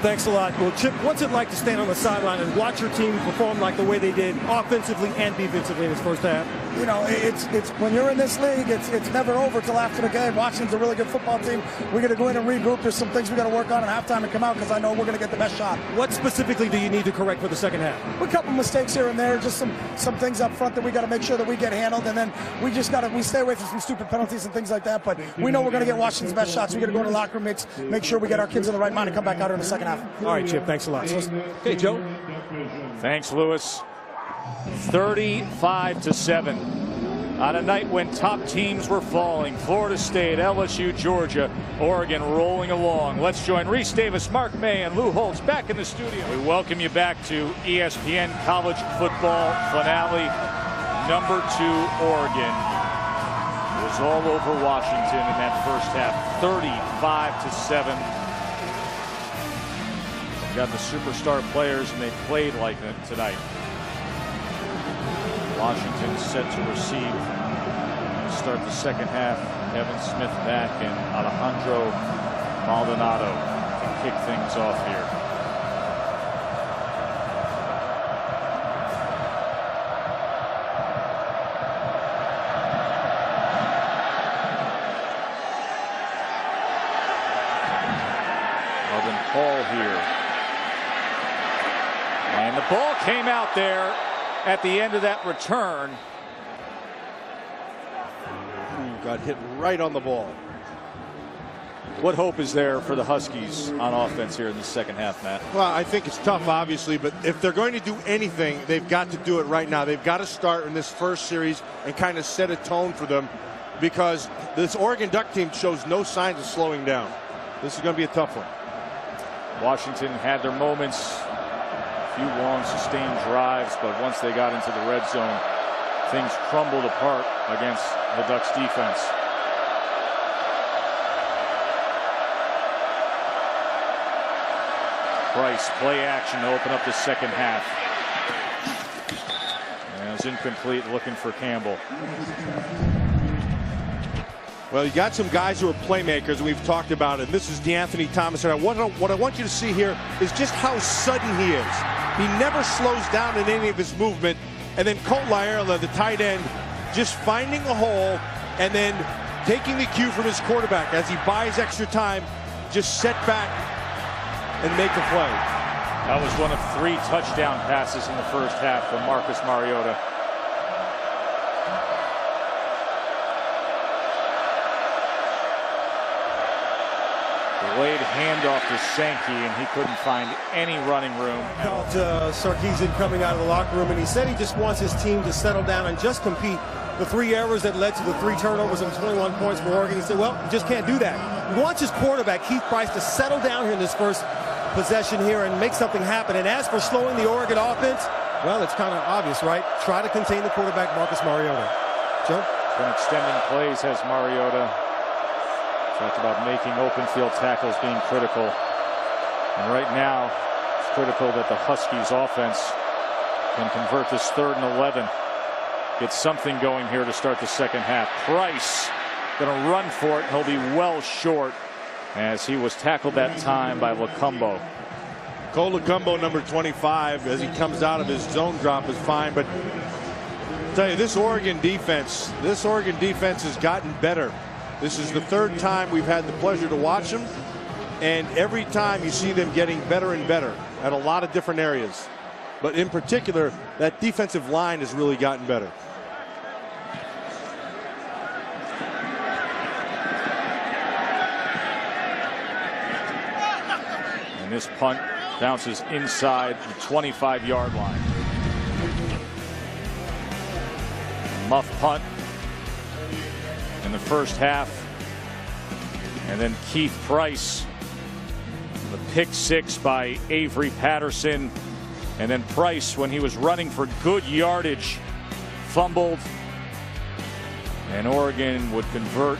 Thanks a lot. Well, Chip, what's it like to stand on the sideline and watch your team perform like the way they did offensively and defensively in this first half? It's when you're in this league, it's never over till after the game. Washington's a really good football team. We're going to go in and regroup. There's some things we got to work on at halftime and come out because I know we're going to get the best shot. What specifically do you need to correct for the second half? A couple mistakes here and there, just some things up front that we got to make sure that we get handled, and then we stay away from some stupid penalties and things like that. But we know we're going to get Washington's best shots. We got to go in the locker room, make sure we get our kids in the right mind and come back out in the second half. All right, Chip. Thanks a lot. Okay, Joe. Thanks, Lewis. 35-7. On a night when top teams were falling, Florida State, LSU, Georgia, Oregon rolling along. Let's join Reese Davis, Mark May, and Lou Holtz back in the studio. We welcome you back to ESPN College Football Finale number 2, Oregon. It was all over Washington in that first half, 35-7. Got the superstar players, and they played like it tonight. Washington set to receive. Start the second half. Evan Smith back and Alejandro Maldonado can kick things off here. Melvin Paul here. And the ball came out there at the end of that return. Got hit right on the ball. What hope is there for the Huskies on offense here in the second half, Matt? Well, I think it's tough, obviously, but if they're going to do anything, they've got to do it right now. They've got to start in this first series and kind of set a tone for them, because this Oregon Duck team shows no signs of slowing down. This is going to be a tough one. Washington had their moments, a few long sustained drives, but once they got into the red zone, things crumbled apart against the Ducks defense. Price, play action to open up the second half. And it was incomplete, looking for Campbell. Well, you got some guys who are playmakers, and we've talked about it. This is DeAnthony Thomas, and what I want you to see here is just how sudden he is. He never slows down in any of his movement. And then Colt Laierla, the tight end, just finding a hole and then taking the cue from his quarterback as he buys extra time, just set back and make the play. That was one of 3 touchdown passes in the first half from Marcus Mariota. Delayed handoff to Sankey, and he couldn't find any running room. Sarkisian coming out of the locker room, and he said he just wants his team to settle down and just compete. The 3 errors that led to the 3 turnovers and 21 points for Oregon, he said, well, you just can't do that. He wants his quarterback, Keith Price, to settle down here in this first possession here and make something happen. And as for slowing the Oregon offense, well, it's kind of obvious, right? Try to contain the quarterback, Marcus Mariota. Joe? Been extending plays, has Mariota. Talked about making open field tackles being critical. And right now, it's critical that the Huskies offense can convert this 3rd and 11. Get something going here to start the second half. Price going to run for it. He'll be well short as he was tackled that time by Lacumbo. Cole Lacumbo, number 25, as he comes out of his zone drop is fine. But I'll tell you, this Oregon defense has gotten better. This is the 3rd time we've had the pleasure to watch them. And every time you see them getting better and better at a lot of different areas. But in particular, that defensive line has really gotten better. And this punt bounces inside the 25-yard line. Muff punt in the first half. And then Keith Price, the pick 6 by Avery Patterson. And then Price, when he was running for good yardage, fumbled. And Oregon would convert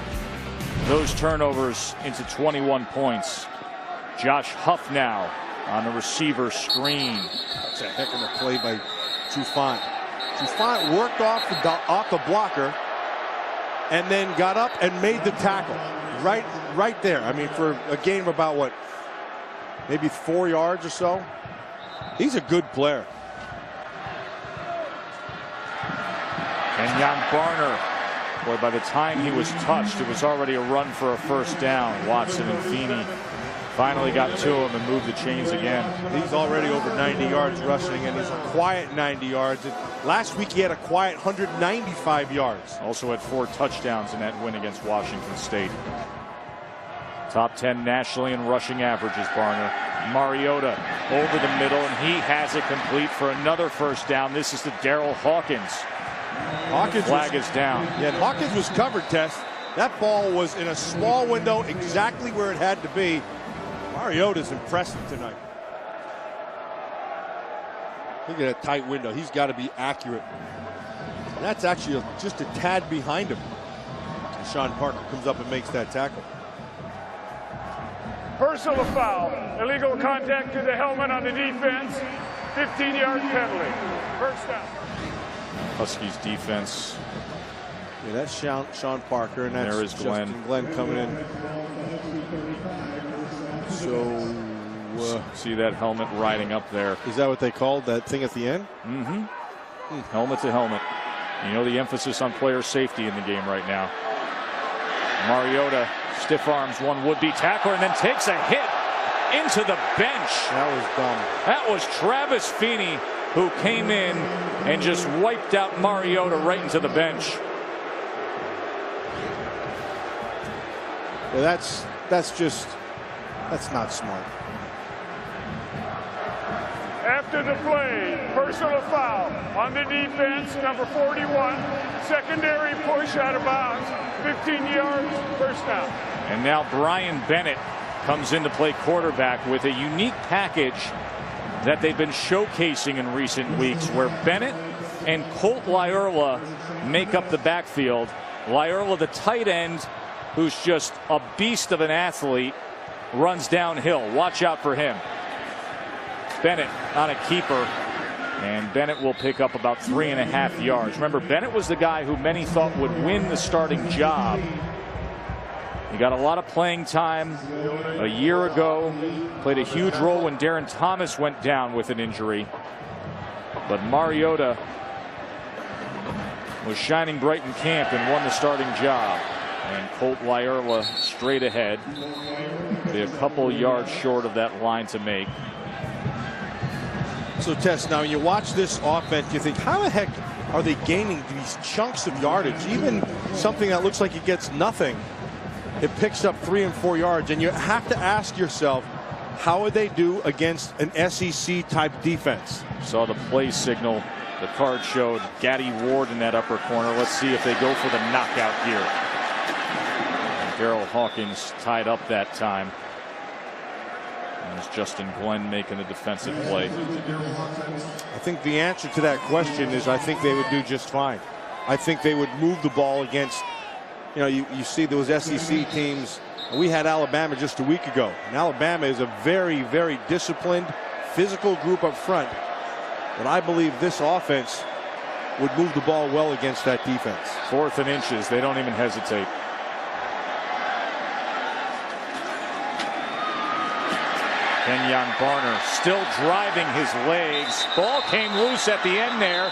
those turnovers into 21 points. Josh Huff now on the receiver screen. That's a heck of a play by Trufant. Trufant worked off the blocker and then got up and made the tackle right there. I mean, for a gain of about what, maybe 4 yards or so. He's a good player. Kenjon Barner, boy, by the time he was touched, it was already a run for a first down. Watson and Feeney finally got to him and moved the chains again. He's already over 90 yards rushing, and he's a quiet 90 yards. Last week he had a quiet 195 yards. Also had 4 touchdowns in that win against Washington State. Top 10 nationally in rushing averages, Barner. Mariota over the middle, and he has it complete for another first down. This is to Daryl Hawkins. Flag is down. Yeah, Hawkins was covered, Tess. That ball was in a small window, exactly where it had to be. Mariota's impressive tonight. Look at that tight window. He's got to be accurate. That's actually just a tad behind him. Sean Parker comes up and makes that tackle. Personal foul. Illegal contact to the helmet on the defense. 15-yard penalty. First down. Huskies defense. Yeah, that's Sean Parker, and that's there is Glenn. Glenn coming in. So, see that helmet riding up there. Is that what they called that thing at the end? Mm-hmm. Helmet to helmet. You know the emphasis on player safety in the game right now. Mariota stiff arms one would-be tackler and then takes a hit into the bench. That was dumb. That was Travis Feeney, who came in and just wiped out Mariota right into the bench. Yeah, that's not smart. After the play, personal foul on the defense, number 41, secondary push out of bounds, 15 yards, first down. And now Brian Bennett comes in to play quarterback with a unique package that they've been showcasing in recent weeks, where Bennett and Colt Lyerla make up the backfield. Lyerla, the tight end, who's just a beast of an athlete, runs downhill. Watch out for him. Bennett on a keeper, and Bennett will pick up about 3.5 yards. Remember, Bennett was the guy who many thought would win the starting job. He got a lot of playing time a year ago, played a huge role when Darren Thomas went down with an injury. But Mariota was shining bright in camp and won the starting job. And Colt Lyerla straight ahead. Be a couple yards short of that line to make. So, Tess, now you watch this offense, you think, how the heck are they gaining these chunks of yardage? Even something that looks like it gets nothing, it picks up 3 and 4 yards. And you have to ask yourself, how would they do against an SEC-type defense? Saw the play signal. The card showed Gaddy Ward in that upper corner. Let's see if they go for the knockout here. Daryl Hawkins tied up that time. There's Justin Glenn making the defensive play. I think the answer to that question is I think they would do just fine. I think they would move the ball against, you know, you see those SEC teams. We had Alabama just a week ago. And Alabama is a very, very disciplined, physical group up front. But I believe this offense would move the ball well against that defense. 4th and inches. They don't even hesitate. Kenjon Barner still driving his legs. Ball came loose at the end there,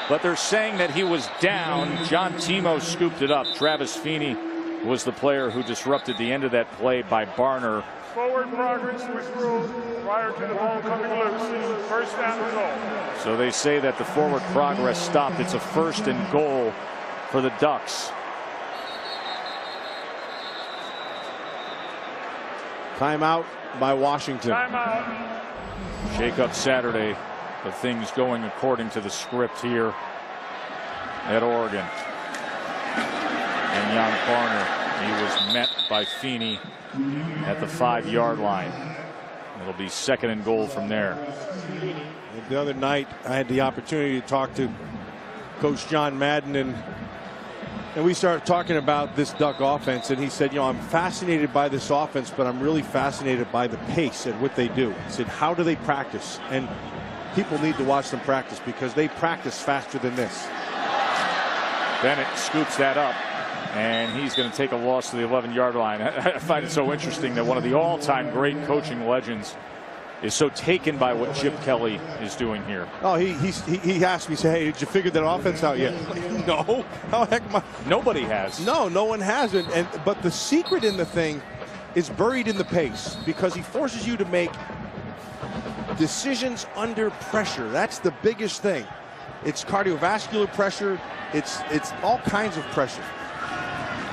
but they're saying that he was down. John Timo scooped it up. Travis Feeney was the player who disrupted the end of that play by Barner. Forward progress was ruled prior to the ball coming loose. First down and goal. So they say that the forward progress stopped. It's a 1st and goal for the Ducks. Timeout by Washington. Timeout. Shake up Saturday, but things going according to the script here at Oregon. And Jan Barner, he was met by Feeney at the 5-yard line. It'll be 2nd and goal from there. The other night I had the opportunity to talk to Coach John Madden, and we started talking about this Duck offense, and he said, you know, I'm fascinated by this offense, but I'm really fascinated by the pace and what they do. He said, how do they practice? And people need to watch them practice because they practice faster than this. Bennett scoops that up, and he's going to take a loss to the 11-yard line. I find it so interesting that one of the all-time great coaching legends is so taken by what Chip Kelly is doing here. Oh, he asked me, say, hey, did you figure that offense out yet? No. How the heck am I? Nobody has. No one hasn't. But the secret in the thing is buried in the pace, because he forces you to make decisions under pressure. That's the biggest thing. It's cardiovascular pressure. It's all kinds of pressure.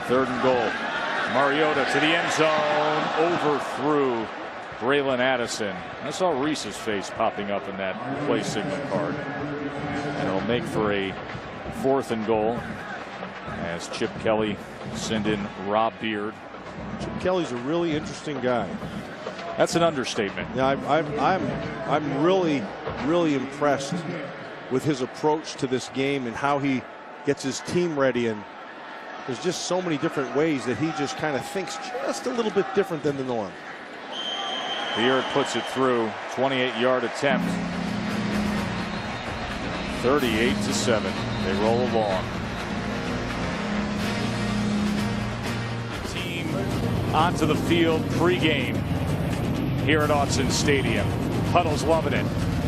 3rd and goal. Mariota to the end zone. Overthrew Braylon Addison. I saw Reese's face popping up in that play signal card. And it'll make for a 4th and goal as Chip Kelly send in Rob Beard. Chip Kelly's a really interesting guy. That's an understatement. Yeah, I'm really impressed with his approach to this game and how he gets his team ready. And there's just so many different ways that he just kind of thinks just a little bit different than the norm. Beard puts it through. 28-yard attempt. 38-7. They roll along. Team onto the field pregame here at Autzen Stadium. Huddle's loving it.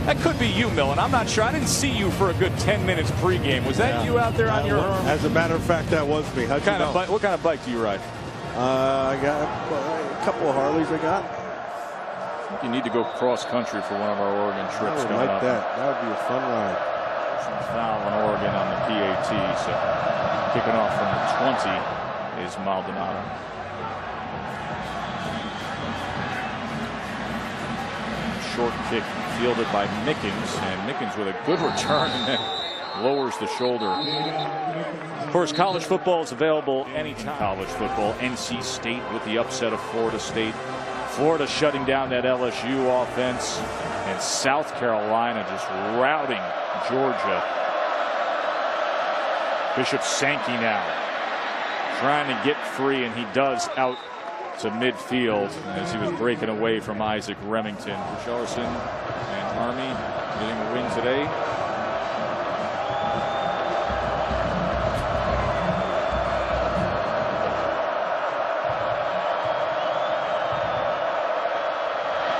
That could be you, Millen. I'm not sure. I didn't see you for a good 10 minutes pregame. Was that you out there on your own? As a matter of fact, that was me. How'd you know? What kind of bike do you ride? I got a couple of Harleys I got. I think you need to go cross country for one of our Oregon trips coming up. That would be a fun ride. Some foul in Oregon on the PAT. So kicking off from the 20 is Maldonado. Short kick fielded by Mickens, and Mickens with a good return and then lowers the shoulder. Of course, college football is available anytime. College football, NC State with the upset of Florida State. Florida shutting down that LSU offense, and South Carolina just routing Georgia. Bishop Sankey now trying to get free, and he does out to midfield as he was breaking away from Isaac Remington. Richardson and Army getting a win today.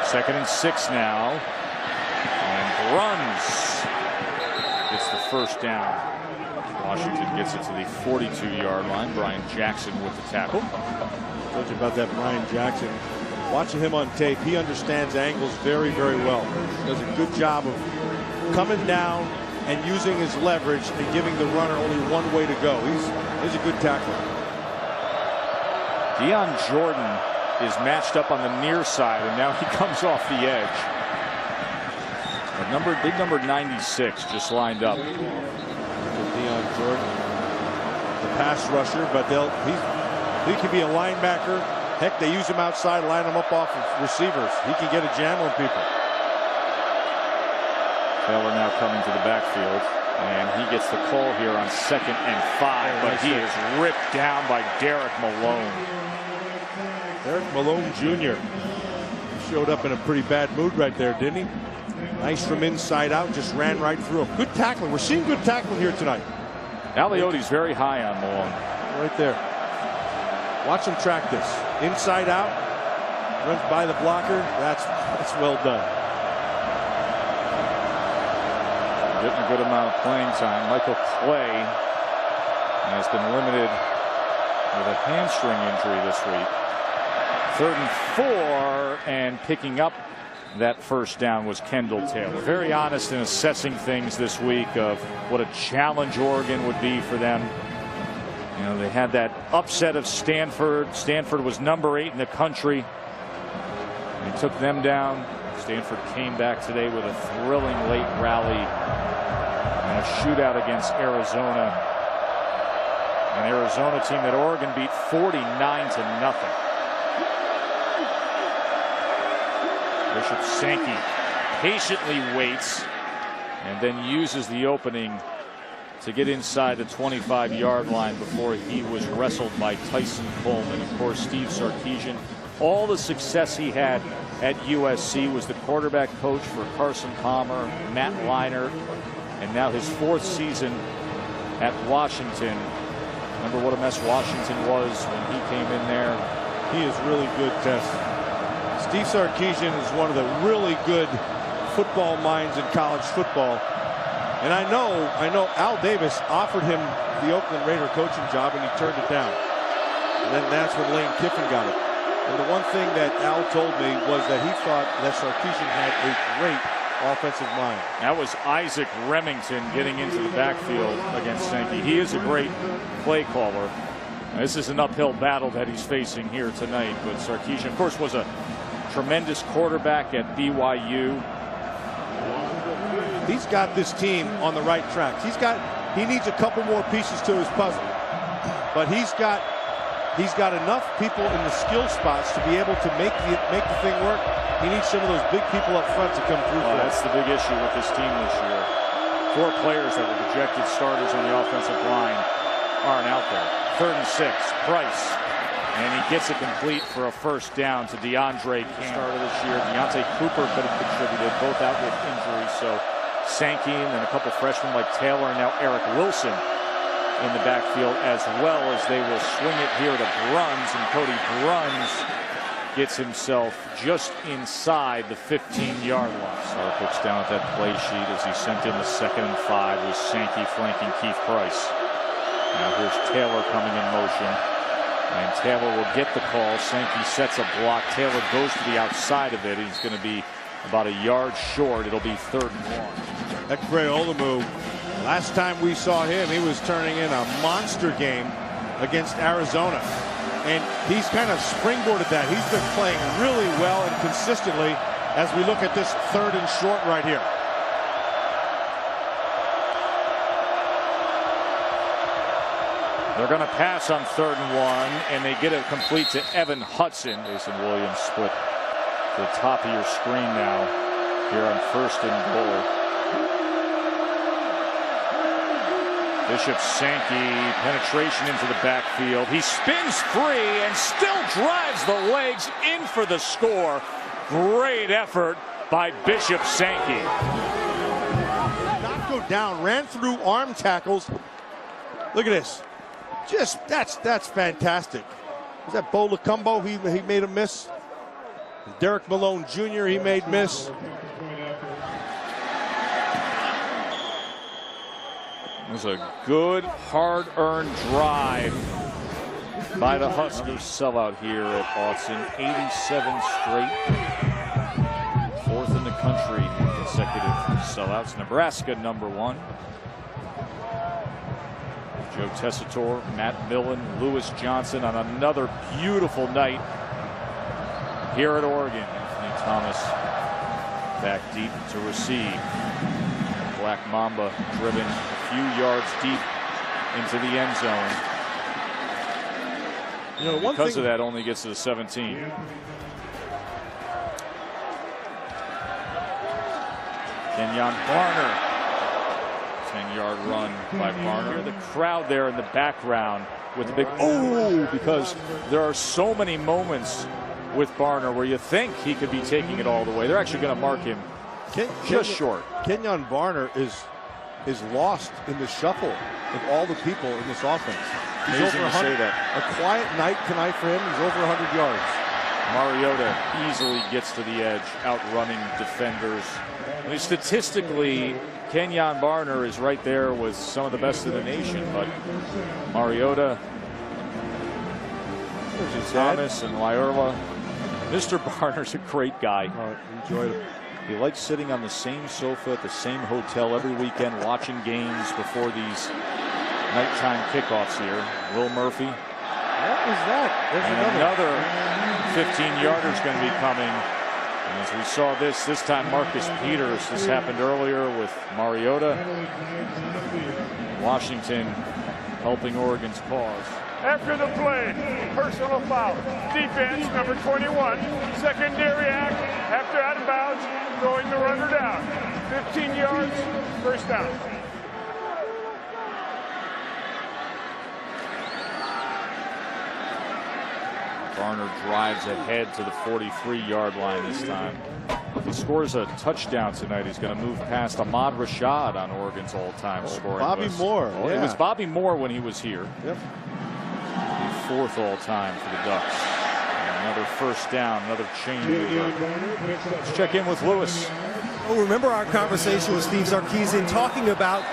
Second and 6 now, and runs. Gets the first down. Washington gets it to the 42-yard line. Brian Jackson with the tackle. I told you about that Brian Jackson. Watching him on tape, he understands angles very, very well. Does a good job of coming down and using his leverage and giving the runner only one way to go. He's a good tackler. Dion Jordan is matched up on the near side, and now he comes off the edge. Big number 96 just lined up. Dion Jordan, the pass rusher, but he could be a linebacker Heck, they use him outside, line him up off of receivers. He can get a jam on people. Taylor now coming to the backfield, and he gets the call here on 2nd and 5, but he is ripped down by Derek Malone. Derek Malone Jr. showed up in a pretty bad mood right there, didn't he? Nice from inside out, just ran right through him. Good tackling. We're seeing good tackling here tonight. Alioti's very high on Malone. Right there. Watch him track this. Inside out, runs by the blocker. That's well done. Getting a good amount of playing time. Michael Clay has been limited with a hamstring injury this week. 3rd and 4, and picking up that first down was Kendall Taylor. Very honest in assessing things this week of what a challenge Oregon would be for them. You know, they had that upset of Stanford. Stanford was number 8 in the country. They took them down. Stanford came back today with a thrilling late rally and a shootout against Arizona. An Arizona team that Oregon beat 49-0. Bishop Sankey patiently waits and then uses the opening to get inside the 25-yard line before he was wrestled by Tyson Coleman. Of course, Steve Sarkisian, all the success he had at USC, was the quarterback coach for Carson Palmer, Matt Leinart, and now his 4th season at Washington. Remember what a mess Washington was when he came in there? He is really good, Tess. Steve Sarkisian is one of the really good football minds in college football. And I know Al Davis offered him the Oakland Raider coaching job, and he turned it down. And then that's when Lane Kiffin got it. And the one thing that Al told me was that he thought that Sarkisian had a great offensive mind. That was Isaac Remington getting into the backfield against Sankey. He is a great play caller. This is an uphill battle that he's facing here tonight. But Sarkisian, of course, was a tremendous quarterback at BYU. He's got this team on the right tracks. He needs a couple more pieces to his puzzle, but he's got enough people in the skill spots to be able to make the thing work. He needs some of those big people up front to come through. That's the big issue with this team this year. 4 players that were projected starters on the offensive line aren't out there. 3rd and 6, Price. And he gets it complete for a first down to DeAndre King. Started this year. Deontay Cooper could have contributed, both out with injuries. So Sankey and then a couple freshmen like Taylor and now Eric Wilson in the backfield, as well as they will swing it here to Bruns. And Cody Bruns gets himself just inside the 15-yard line. Sark looks down at that play sheet as he sent in the 2nd and 5 with Sankey flanking Keith Price. Now here's Taylor coming in motion. And Taylor will get the call. Sankey sets a block. Taylor goes to the outside of it. He's going to be about a yard short. It'll be 3rd and 1. That Crayola, last time we saw him, he was turning in a monster game against Arizona. And he's kind of springboarded that. He's been playing really well and consistently as we look at this 3rd and short right here. They're going to pass on 3rd and 1, and they get it complete to Evan Hudson. Jason Williams split to the top of your screen now here on 1st and goal. Bishop Sankey, penetration into the backfield. He spins free and still drives the legs in for the score. Great effort by Bishop Sankey. Not go down, ran through arm tackles. Look at this. That's fantastic. Was that Bo Lacumbo? He made a miss. Derek Malone Jr. he made miss. It was a good, hard-earned drive by the Huskers. Sellout here at Autzen. 87 straight. 4th in the country in consecutive sellouts. Nebraska #1. Joe Tessitore, Matt Millen, Lewis Johnson on another beautiful night here at Oregon. Anthony Thomas back deep to receive. Black Mamba driven a few yards deep into the end zone. You know, because of that, only gets to the 17. Kenjon Barner. 10-yard run by Barner. The crowd there in the background with the big because there are so many moments with Barner where you think he could be taking it all the way. They're actually going to mark him just short. Kenjon Barner is lost in the shuffle of all the people in this offense. He's Amazing over to say that. A quiet night tonight for him. He's over 100 yards. Mariota easily gets to the edge, outrunning defenders. I mean, statistically, Kenjon Barner is right there with some of the best in the nation, but Mariota, Thomas, and Lyerla. Mr. Barner's a great guy. Enjoyed it. He likes sitting on the same sofa at the same hotel every weekend, watching games before these nighttime kickoffs here. Will Murphy. What was that? And another 15-yarder is going to be coming. And as we saw this time Marcus Peters. This happened earlier with Mariota. Washington helping Oregon's cause. After the play, personal foul. Defense, number 21. Secondary act, after out of bounds, throwing the runner down. 15 yards, first down. Barner drives ahead to the 43-yard line this time. If he scores a touchdown tonight, he's going to move past Ahmad Rahshad on Oregon's all-time scoring Bobby list. Moore. Oh, yeah. It was Bobby Moore when he was here. Yep. Fourth all-time for the Ducks. And another first down, another changeover. Let's check in with Lewis. Oh, remember our conversation with Steve Sarkisian talking about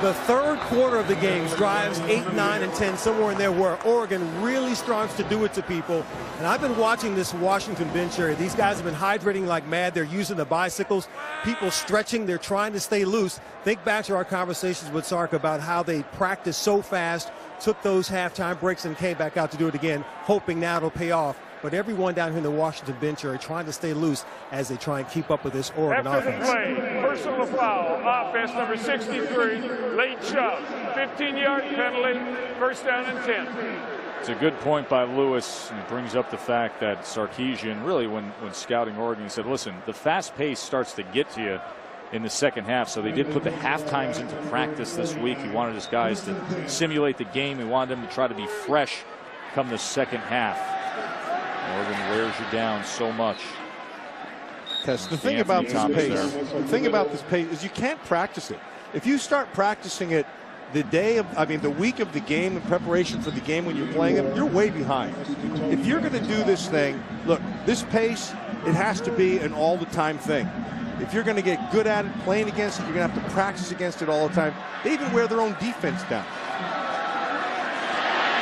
the third quarter of the games, drives 8, 9, and 10, somewhere in there where Oregon really starts to do it to people. And I've been watching this Washington bench area. These guys have been hydrating like mad. They're using the bicycles, people stretching. They're trying to stay loose. Think back to our conversations with Sark about how they practiced so fast, took those halftime breaks and came back out to do it again, hoping now it'll pay off. But everyone down here in the Washington bench are trying to stay loose as they try and keep up with this Oregon After offense. the play, personal foul, offense number 63, late shove, 15-yard penalty, first down and 10. It's a good point by Lewis, and it brings up the fact that Sarkisian, really when scouting Oregon, he said, listen, the fast pace starts to get to you in the second half, so they did put the half times into practice this week. He wanted his guys to simulate the game. He wanted them to try to be fresh come the second half. Oregon wears you down so much. Yes, the thing about this pace is you can't practice it. If you start practicing it the week of the game in preparation for the game when you're playing them, you're way behind. If you're going to do this thing, look, this pace, it has to be an all-the-time thing. If you're going to get good at it, playing against it, you're going to have to practice against it all the time. They even wear their own defense down.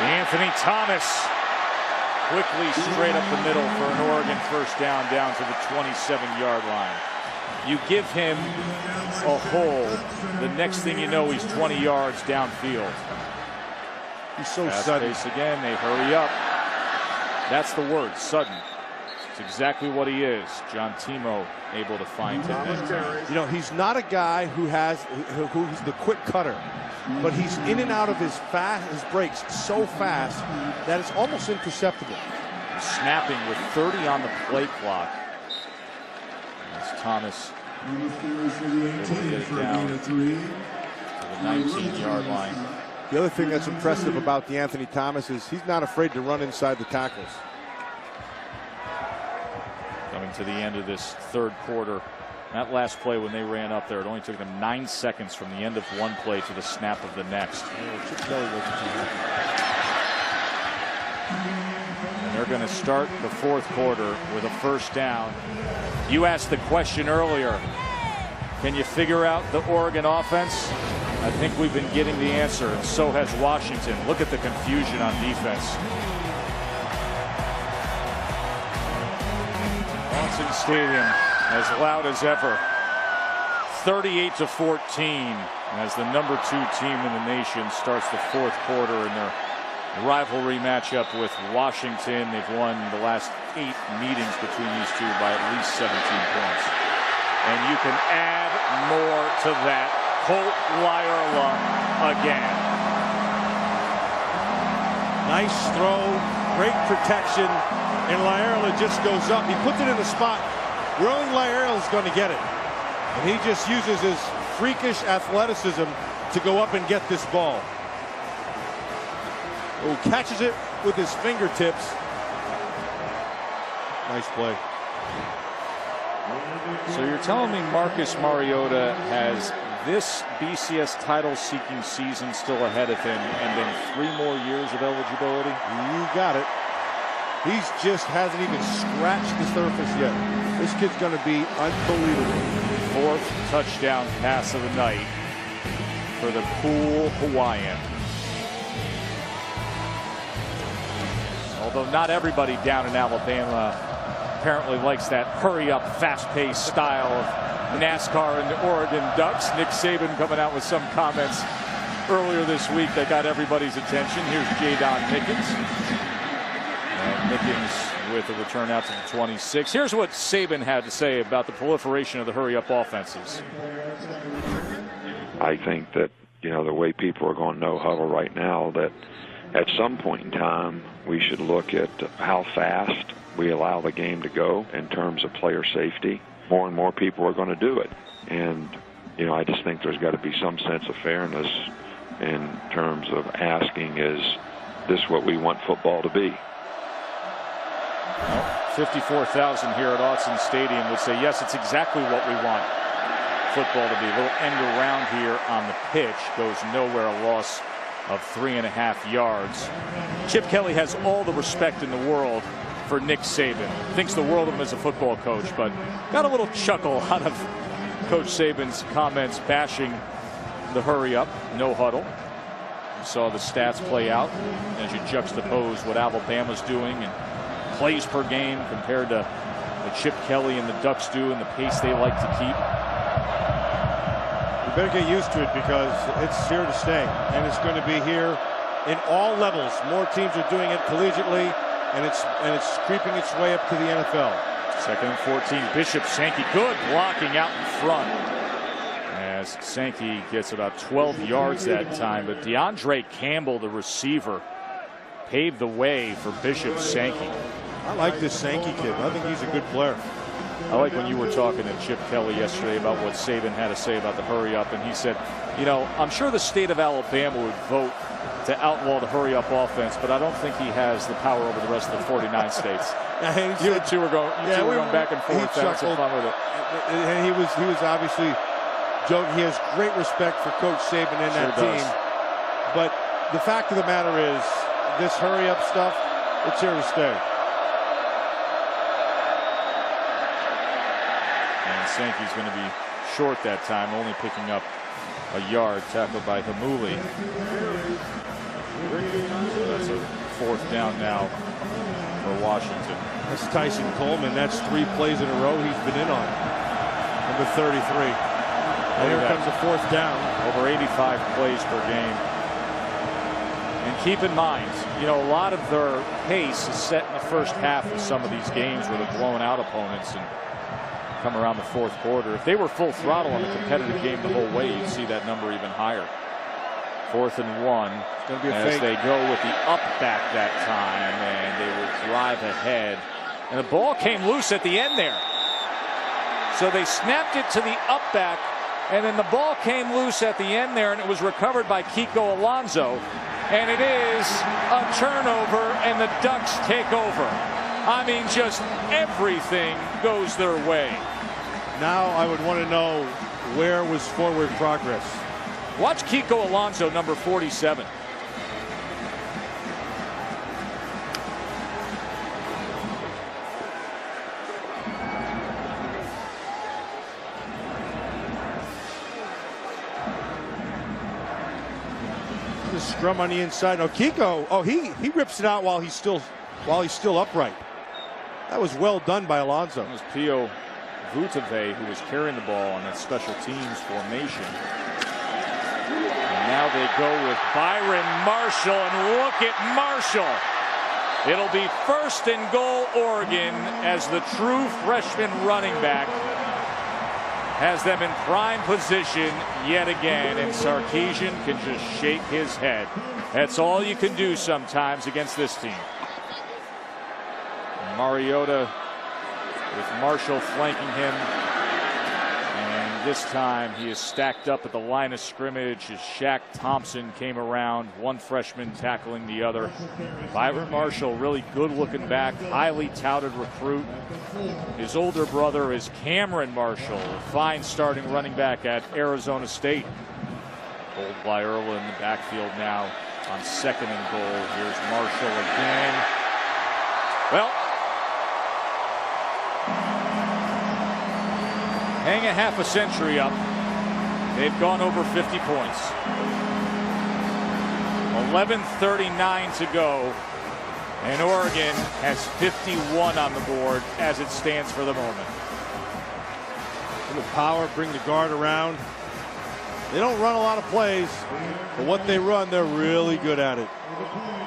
Anthony Thomas quickly straight up the middle for an Oregon first down to the 27-yard line. You give him a hole, the next thing you know, he's 20 yards downfield. He's so fast sudden. pace again, they hurry up. That's the word, sudden. It's exactly what he is. John Timo able to find him. You know, he's not a guy who's the quick cutter, but he's in and out of his breaks so fast that it's almost imperceptible. Snapping with 30 on the play clock. As Thomas able to get it down to the 19-yard line. The other thing that's impressive about the Anthony Thomas is he's not afraid to run inside the tackles. Coming to the end of this third quarter. That last play when they ran up there, it only took them 9 seconds from the end of one play to the snap of the next. And they're going to start the fourth quarter with a first down. You asked the question earlier, can you figure out the Oregon offense? I think we've been getting the answer, and so has Washington. Look at the confusion on defense. Autzen Stadium as loud as ever. 38-14 as the number 2 team in the nation starts the fourth quarter in their rivalry matchup with Washington. They've won the last 8 meetings between these two by at least 17 points. And you can add more to that. Colt Lyerla again. Nice throw Great protection, and Laerla just goes up. He puts it in the spot where only Laerla is going to get it. And he just uses his freakish athleticism to go up and get this ball. Oh, catches it with his fingertips. Nice play. So you're telling me Marcus Mariota has this BCS title-seeking season still ahead of him and then 3 more years of eligibility? You got it. He just hasn't even scratched the surface yet. This kid's going to be unbelievable. 4th touchdown pass of the night for the cool Hawaiian. Although not everybody down in Alabama apparently likes that hurry-up, fast-paced style of NASCAR and the Oregon Ducks. Nick Saban coming out with some comments earlier this week that got everybody's attention. Here's Jadon Mickens. And Mickens with a return out to the 26. Here's what Saban had to say about the proliferation of the hurry-up offenses. I think that, you know, the way people are going no-huddle right now, that at some point in time we should look at how fast we allow the game to go in terms of player safety. More and more people are going to do it. And, you know, I just think there's got to be some sense of fairness in terms of asking, is this what we want football to be? Well, 54,000 here at Autzen Stadium would say, yes, it's exactly what we want football to be. A little end around here on the pitch. Goes nowhere, a loss of 3.5 yards. Chip Kelly has all the respect in the world for Nick Saban. Thinks the world of him as a football coach, but got a little chuckle out of Coach Saban's comments bashing the hurry-up, no huddle. You saw the stats play out as you juxtapose what Alabama's doing and plays per game compared to what Chip Kelly and the Ducks do and the pace they like to keep. You better get used to it because it's here to stay, and it's going to be here in all levels. More teams are doing it collegiately, and it's creeping its way up to the NFL. 2nd and 14. Bishop Sankey, good blocking out in front. As Sankey gets about 12 yards that time, but DeAndre Campbell, the receiver, paved the way for Bishop Sankey. I like this Sankey kid. I think he's a good player. I like when you were talking to Chip Kelly yesterday about what Saban had to say about the hurry-up, and he said, you know, I'm sure the state of Alabama would vote to outlaw the hurry-up offense, but I don't think he has the power over the rest of the 49 states. You two were going, were going back and forth, having some fun with it. And he was obviously joking. He has great respect for Coach Saban and that team. But the fact of the matter is, this hurry-up stuff, it's here to stay. And Sankey's going to be short that time, only picking up a yard, tackled by Hamuli. So that's a 4th down now for Washington. That's Tyson Coleman. That's 3 plays in a row he's been in on. Number 33. And here comes a 4th down. Over 85 plays per game. And keep in mind, you know, a lot of their pace is set in the first half of some of these games where they're blowing out opponents and come around the 4th quarter. If they were full throttle in a competitive game the whole way, you'd see that number even higher. 4th and 1 as they go with the up back that time, and they will drive ahead. And the ball came loose at the end there. So they snapped it to the up back, and then the ball came loose at the end there, and it was recovered by Kiko Alonso. And it is a turnover, and the Ducks take over. I mean, just everything goes their way. Now I would want to know, where was forward progress? Watch Kiko Alonso, number 47. The scrum on the inside. Oh, Kiko. Oh, he rips it out while he's still upright. That was well done by Alonso. It was Pio Vutave who was carrying the ball on that special teams formation. And now they go with Byron Marshall, and look at Marshall. It'll be 1st and goal Oregon as the true freshman running back has them in prime position yet again, and Sarkisian can just shake his head. That's all you can do sometimes against this team. Mariota with Marshall flanking him. And this time he is stacked up at the line of scrimmage as Shaq Thompson came around, one freshman tackling the other. Byron Marshall, really good looking back, highly touted recruit. His older brother is Cameron Marshall, a fine starting running back at Arizona State. Hold by Erla in the backfield now on 2nd and goal. Here's Marshall again. Well, hang a half a century up. They've gone over 50 points. 11:39 to go. And Oregon has 51 on the board as it stands for the moment. The power, bring the guard around. They don't run a lot of plays, but what they run, they're really good at it.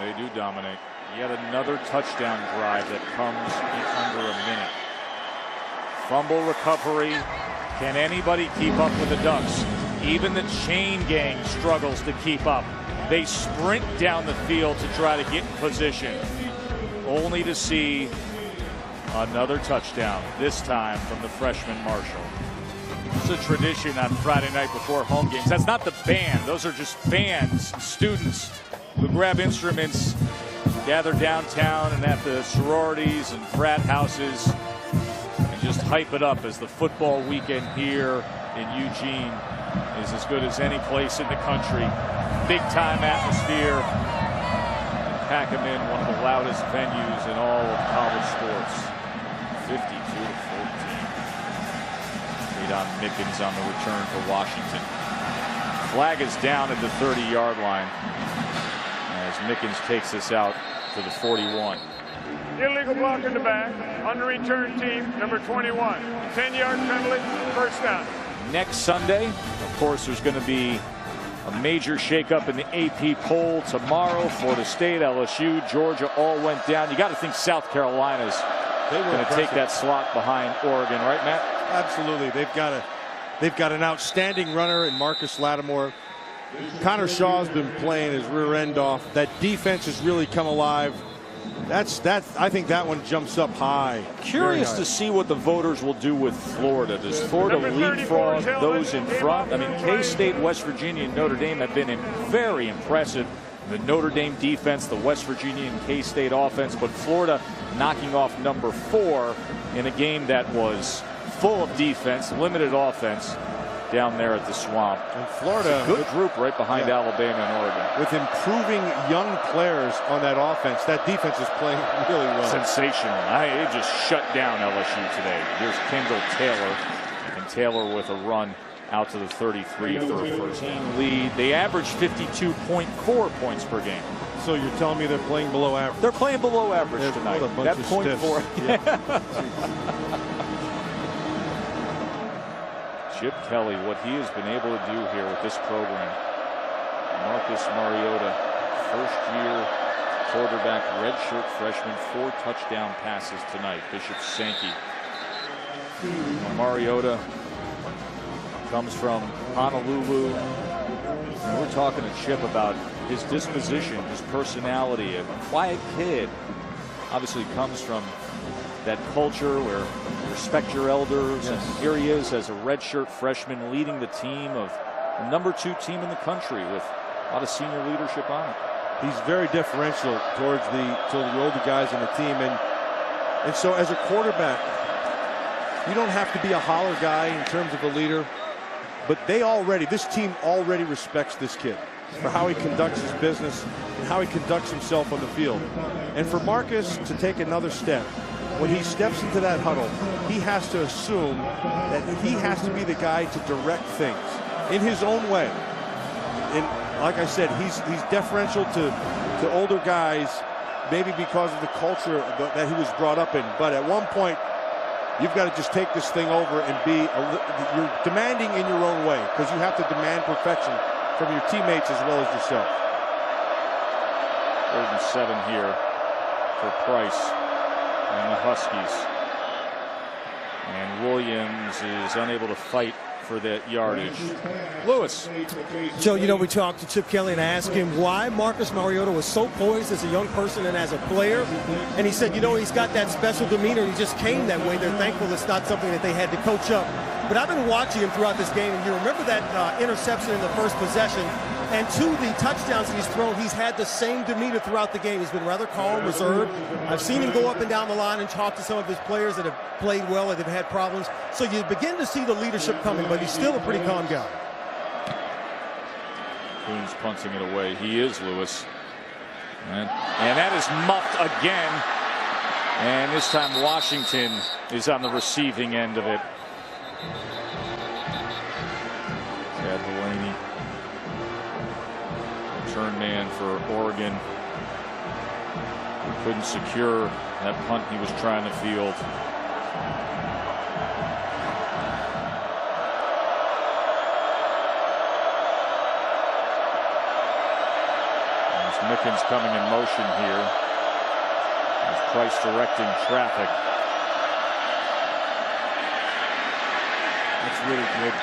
They do dominate. Yet another touchdown drive that comes in under a minute. Fumble recovery. Can anybody keep up with the Ducks? Even the chain gang struggles to keep up. They sprint down the field to try to get in position, only to see another touchdown, this time from the freshman Marshall. It's a tradition on Friday night before home games. That's not the band. Those are just fans, students who grab instruments, gather downtown and at the sororities and frat houses and just hype it up as the football weekend here in Eugene is as good as any place in the country. Big time atmosphere. Pack them in, one of the loudest venues in all of college sports. 52-14. On Mickens on the return for Washington. Flag is down at the 30-yard line as Mickens takes us out to the 41. Illegal block in the back on the return team, number 21. 10-yard penalty, first down. Next Sunday, of course, there's going to be a major shakeup in the AP poll tomorrow. Florida State, LSU, Georgia all went down. You got to think South Carolina's going to take that slot behind Oregon, right, Matt? Absolutely. They've got an outstanding runner in Marcus Lattimore. Connor Shaw's been playing his rear end off. That defense has really come alive. I think that one jumps up high. Curious to see what the voters will do with Florida. Does Florida leapfrog those in front? I mean, K-State, West Virginia, and Notre Dame have been very impressive. The Notre Dame defense, the West Virginia and K-State offense, but Florida knocking off number 4 in a game that was full of defense, limited offense down there at the Swamp. And Florida, good group right behind Alabama and Oregon. With improving young players on that offense, that defense is playing really well. Sensational. They just shut down LSU today. Here's Kendall Taylor, and Taylor with a run out to the 33 for a first-team lead. They averaged 52.4 points per game. So you're telling me they're playing below average? They're playing below average tonight. That .4. Chip Kelly, what he has been able to do here with this program. Marcus Mariota, first-year quarterback, redshirt freshman, 4 touchdown passes tonight. Bishop Sankey. Mariota comes from Honolulu. And we're talking to Chip about his disposition, his personality, a quiet kid. Obviously comes from that culture where you respect your elders. Yes. And here he is as a redshirt freshman leading the team of the number 2 team in the country with a lot of senior leadership on it. He's very differential towards the older guys on the team. And so as a quarterback, you don't have to be a holler guy in terms of a leader. But this team already respects this kid for how he conducts his business and how he conducts himself on the field. And for Marcus to take another step, when he steps into that huddle, he has to assume that he has to be the guy to direct things in his own way. And like I said, he's deferential to older guys, maybe because of the culture that he was brought up in. But at one point, you've got to just take this thing over and you're demanding in your own way, because you have to demand perfection from your teammates as well as yourself. 3rd and 7 here for Price and the Huskies. And Williams is unable to fight for the yardage. Lewis. Joe, you know, we talked to Chip Kelly and I asked him why Marcus Mariota was so poised as a young person and as a player. And he said, you know, he's got that special demeanor. He just came that way. They're thankful it's not something that they had to coach up. But I've been watching him throughout this game, and you remember that interception in the first possession. And to the touchdowns that he's thrown, he's had the same demeanor throughout the game. He's been rather calm, reserved. I've seen him go up and down the line and talk to some of his players that have played well and have had problems. So you begin to see the leadership coming, but he's still a pretty calm guy. Coons punting it away. He is Lewis. And that is muffed again. And this time Washington is on the receiving end of it. Chad Delaney, return man for Oregon, couldn't secure that punt he was trying to field. There's Mickens coming in motion here. There's Price directing traffic. That's really good.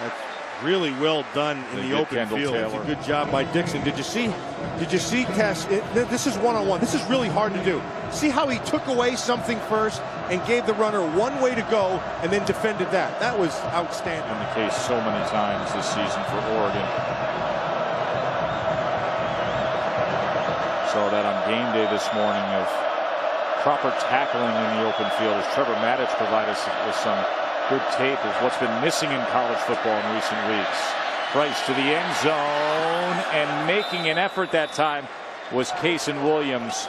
That's really well done in the open field. It's a good job by Dixon. Did you see Tess? This is one-on-one. This is really hard to do. See how he took away something first and gave the runner one way to go and then defended that. That was outstanding. In the case so many times this season for Oregon. Saw that on game day this morning of proper tackling in the open field as Trevor Maddich provided us with some good tape is what's been missing in college football in recent weeks. Price to the end zone, and making an effort that time was Cason Williams,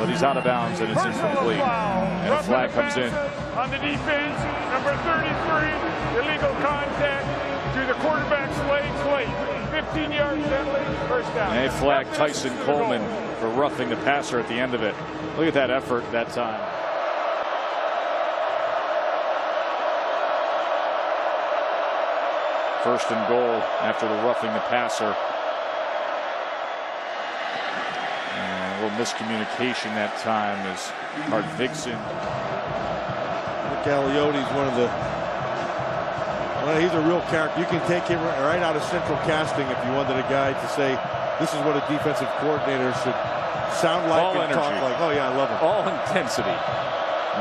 but he's out of bounds and it's incomplete. And a flag comes in. On the defense, number 33, illegal contact to the quarterback's legs late. 15-yard penalty, first down. And they flag Tyson Coleman for roughing the passer at the end of it. Look at that effort that time. First and goal after the roughing the passer. And a little miscommunication that time as Hardvigsen. Nick Alioti's he's a real character. You can take him right out of central casting if you wanted a guy to say, this is what a defensive coordinator should sound like and talk like. Oh yeah, I love him. All intensity,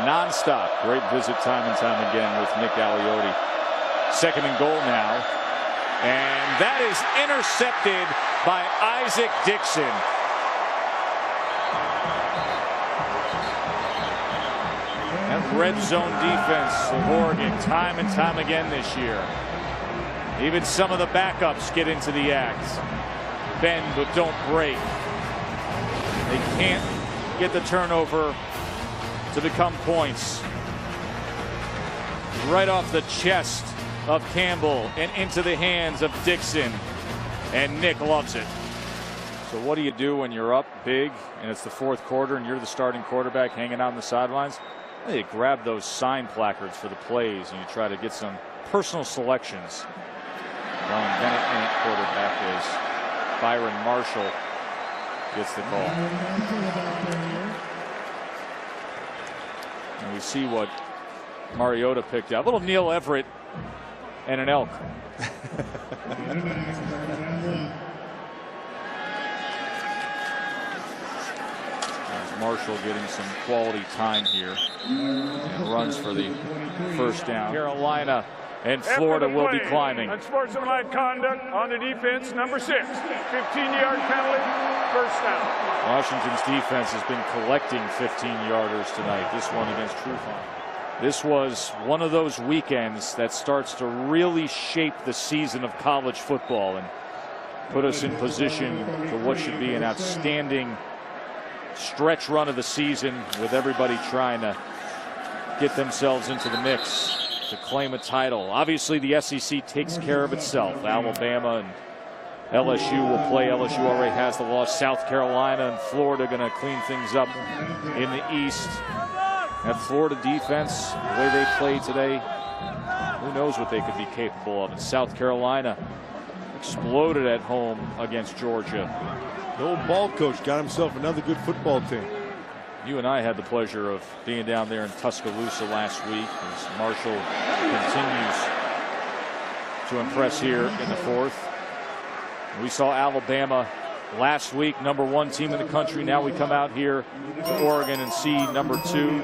non-stop. Great visit time and time again with Nick Aliotti. Second and goal now. And that is intercepted by Isaac Dixon. That red zone defense of Oregon time and time again this year. Even some of the backups get into the act. Bend but don't break. They can't get the turnover to become points. Right off the chest of Campbell and into the hands of Dixon, and Nick loves it. So what do you do when you're up big and it's the fourth quarter and you're the starting quarterback hanging out on the sidelines? Well, you grab those sign placards for the plays and you try to get some personal selections. Ryan Bennett and quarterback is Byron Marshall gets the call. And we see what Mariota picked up. A little Neil Everett and an elk. Marshall getting some quality time here and runs for the first down. Carolina and Florida will be climbing. Unsportsmanlike conduct on the defense, number 6. 15-yard penalty, first down. Washington's defense has been collecting 15-yarders tonight. This one against Trufant. This was one of those weekends that starts to really shape the season of college football and put us in position for what should be an outstanding stretch run of the season, with everybody trying to get themselves into the mix to claim a title. Obviously, the SEC takes care of itself. Alabama and LSU will play. LSU already has the loss. South Carolina and Florida going to clean things up in the East. That Florida defense, the way they played today, who knows what they could be capable of. And South Carolina exploded at home against Georgia. The old ball coach got himself another good football team. You and I had the pleasure of being down there in Tuscaloosa last week as Marshall continues to impress here in the fourth. We saw Alabama last week, #1 team in the country. Now we come out here to Oregon and see #2.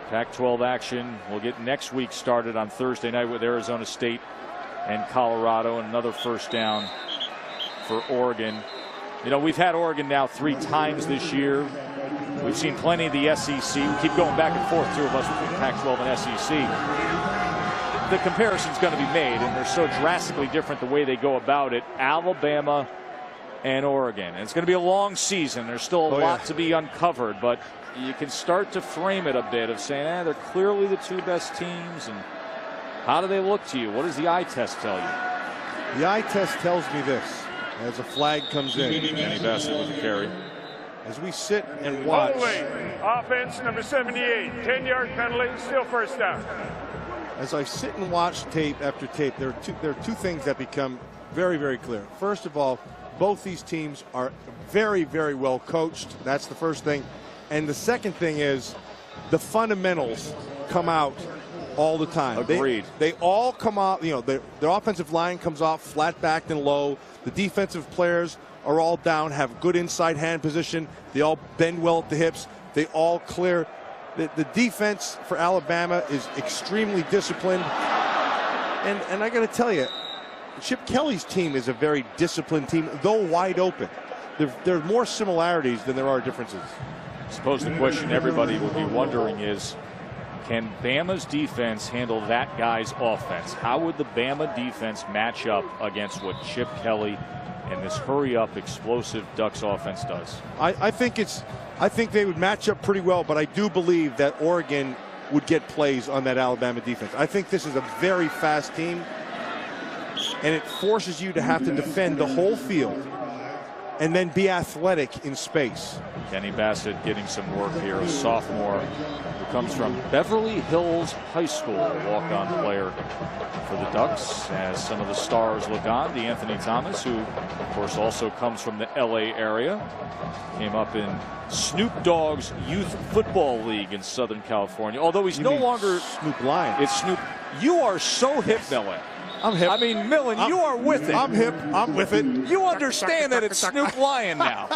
Pac-12 action will get next week started on Thursday night with Arizona State and Colorado, and another first down for Oregon. You know, we've had Oregon now 3 times this year. We've seen plenty of the SEC. We keep going back and forth, 2 of us, between Pac-12 and SEC. The comparison's going to be made, and they're so drastically different the way they go about it. Alabama and Oregon. And it's going to be a long season. There's still a lot to be uncovered, but you can start to frame it a bit of saying, they're clearly the 2 best teams. And how do they look to you? What does the eye test tell you? The eye test tells me this as a flag comes in. Kenny Bassett with the carry. As we sit and watch. Offense number 78, 10-yard penalty, still first down. As I sit and watch tape after tape, there are two things that become very, very clear. First of all, both these teams are very, very well coached. That's the first thing. And the second thing is the fundamentals come out all the time. Agreed. They all come out, you know, their offensive line comes off flat-backed and low. The defensive players are all down, have good inside hand position. They all bend well at the hips. They all clear. The defense for Alabama is extremely disciplined. And I got to tell you, Chip Kelly's team is a very disciplined team, though wide open. There are more similarities than there are differences. I suppose the question everybody will be wondering is, can Bama's defense handle that guy's offense? How would the Bama defense match up against what Chip Kelly and this hurry-up, explosive Ducks offense does? I think they would match up pretty well, but I do believe that Oregon would get plays on that Alabama defense. I think this is a very fast team, and it forces you to have to defend the whole field and then be athletic in space. Kenny Bassett getting some work here, a sophomore who comes from Beverly Hills High School, a walk-on player for the Ducks, as some of the stars look on. DeAnthony Thomas, who of course also comes from the LA area, came up in Snoop Dogg's Youth Football League in Southern California, although he's no longer Snoop Lion. It's Snoop. You are so hip, Millen. I'm hip. I mean, Millen, you are with it. I'm hip. I'm with it. You understand that it's Snoop Lion now.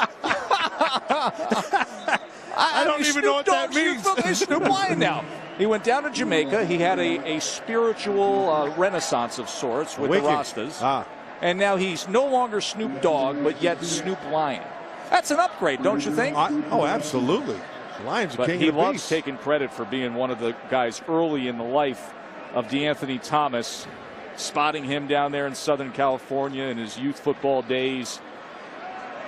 I don't even know what that means. Snoop Lion now. He went down to Jamaica. He had a spiritual renaissance of sorts with the Rastas. And now he's no longer Snoop Dogg, but yet Snoop Lion. That's an upgrade, don't you think? Oh, absolutely. Lion's a king of the beast. But he loves taking credit for being one of the guys early in the life of DeAnthony Thomas, spotting him down there in Southern California in his youth football days,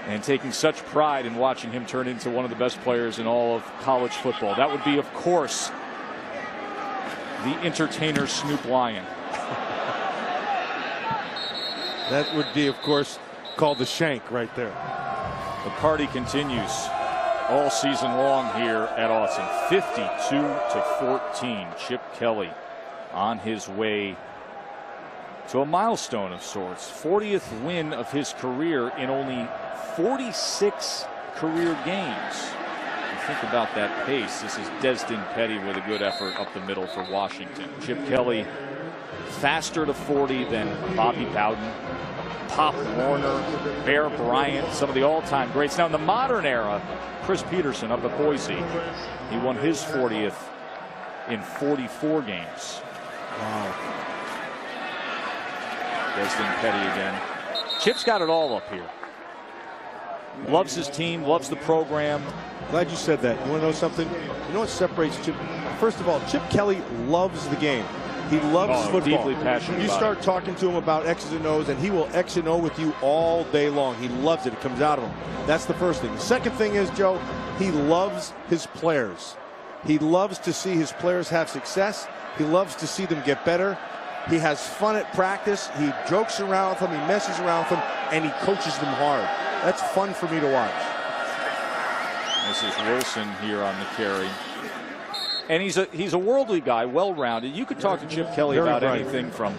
and taking such pride in watching him turn into one of the best players in all of college football. That would be, of course, the entertainer Snoop Lion. That would be, of course, called the shank right there. The party continues all season long here at Autzen. 52-14. Chip Kelly on his way to a milestone of sorts. 40th win of his career in only 46 career games. Think about that pace. This is Destin Petty with a good effort up the middle for Washington. Chip Kelly faster to 40 than Bobby Bowden, Pop Warner, Bear Bryant, some of the all-time greats. Now in the modern era, Chris Peterson up at Boise, he won his 40th in 44 games. Wow. Destin Petty again. Chip's got it all up here. Loves his team, loves the program. Glad you said that. You want to know something? You know what separates Chip? First of all, Chip Kelly loves the game. He loves football. Deeply passionate. You start talking to him about X's and O's, and he will X and O with you all day long. He loves it. It comes out of him. That's the first thing. The second thing is, Joe, he loves his players. He loves to see his players have success. He loves to see them get better. He has fun at practice. He jokes around with them. He messes around with them, and he coaches them hard. That's fun for me to watch. This is Wilson here on the carry. And he's a worldly guy, well-rounded. You could talk to Chip Kelly Very about bright. anything from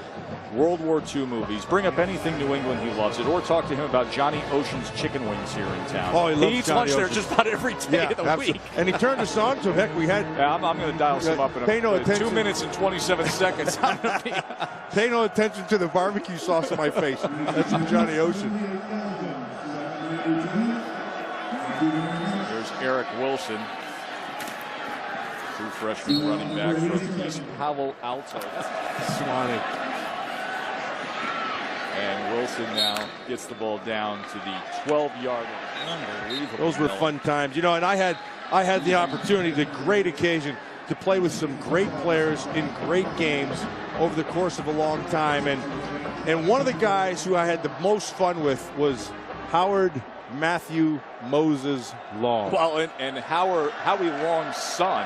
World War II movies, bring up anything New England, he loves it, or talk to him about Johnny Ocean's chicken wings here in town. Oh, he loves eats Johnny lunch there Ocean. just about every day of the absolutely. week. And he turned us on to, heck, we had... Yeah, I'm going to dial some up in Pay no attention. 2 minutes and 27 seconds. Pay no attention to the barbecue sauce on my face. That's from Johnny Ocean. There's Eric Wilson, true freshman running back from East Palo Alto. Swanee. And Wilson now gets the ball down to the 12-yard line. Unbelievable. Those were fun times. You know, and I had the opportunity, the great occasion, to play with some great players in great games over the course of a long time. And one of the guys who I had the most fun with was Howard Matthew Moses Long. Well, and Howie Long's son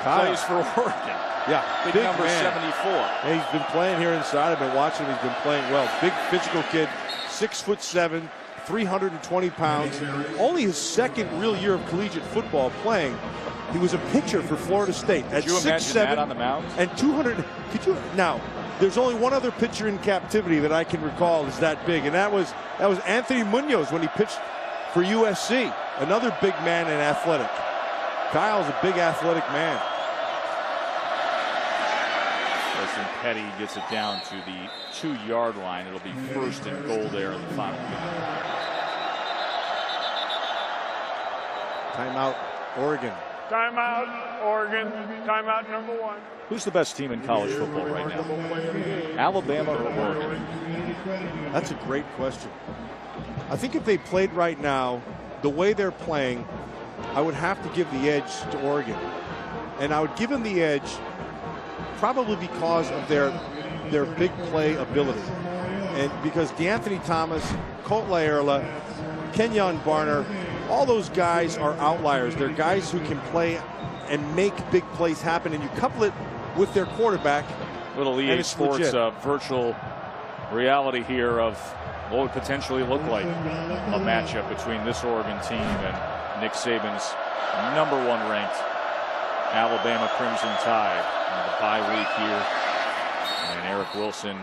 plays for Oregon. Yeah, big number man. 74. Yeah, he's been playing here inside. I've been watching him. He's been playing well. Big physical kid, 6'7", 320 pounds. Only his second real year of collegiate football playing. He was a pitcher for Florida State at Could you imagine 6'7" that on the mound? and 200. Could you now? There's only one other pitcher in captivity that I can recall is that big, and that was Anthony Munoz when he pitched for USC. Another big man and athletic. Kyle's a big athletic man. Preston Petty gets it down to the 2-yard line. It'll be first and goal there in the final minute. Timeout, Oregon. Timeout, Oregon. Timeout number 1. Who's the best team in college football right now? Alabama or Oregon? That's a great question. I think if they played right now, the way they're playing, I would have to give the edge to Oregon. And I would give them the edge probably because of their big play ability. And because DeAnthony Thomas, Colt Laerla, Kenjon Barner, all those guys are outliers. They're guys who can play and make big plays happen. And you couple it with their quarterback. Little EA Sports virtual reality here of what would potentially look like a matchup between this Oregon team and Nick Saban's #1 ranked Alabama Crimson Tide. The bye week here, and Eric Wilson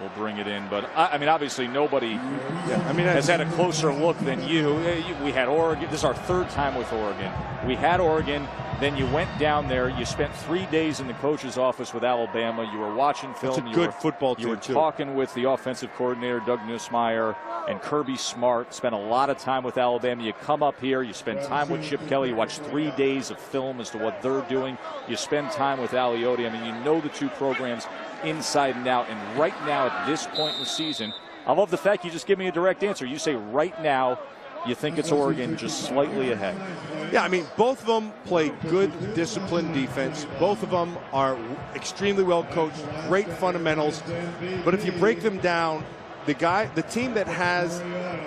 will bring it in. But I mean, obviously nobody has had a closer look than you. We had Oregon. This is our 3rd time with Oregon. We had Oregon. Then you went down there. You spent 3 days in the coach's office with Alabama. You were watching film. It's a good football team, You were talking with the offensive coordinator, Doug Nussmeier, and Kirby Smart. Spent a lot of time with Alabama. You come up here. You spend time with Chip Kelly. You watch 3 days of film as to what they're doing. You spend time with Aliotti. I mean, you know the two programs inside and out. And right now, at this point in the season, I love the fact you just give me a direct answer. You say right now, you think it's Oregon just slightly ahead. Yeah, I mean, both of them play good, disciplined defense. Both of them are extremely well coached, great fundamentals. But if you break them down, the team that has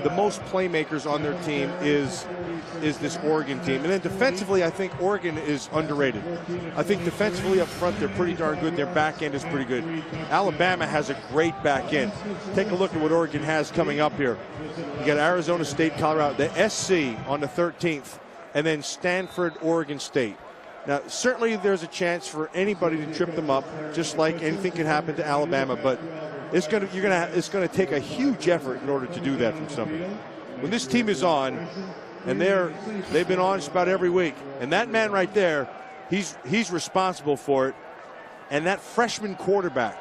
the most playmakers on their team is this Oregon team. And then defensively, I think Oregon is underrated. I think defensively up front, they're pretty darn good. Their back end is pretty good. Alabama has a great back end. Take a look at what Oregon has coming up here. You got Arizona State, Colorado, the SC on the 13th, and then Stanford, Oregon State. Now, certainly there's a chance for anybody to trip them up, just like anything can happen to Alabama, but it's going to take a huge effort in order to do that from somebody. When this team is on, and they've been on just about every week, and that man right there, he's responsible for it, and that freshman quarterback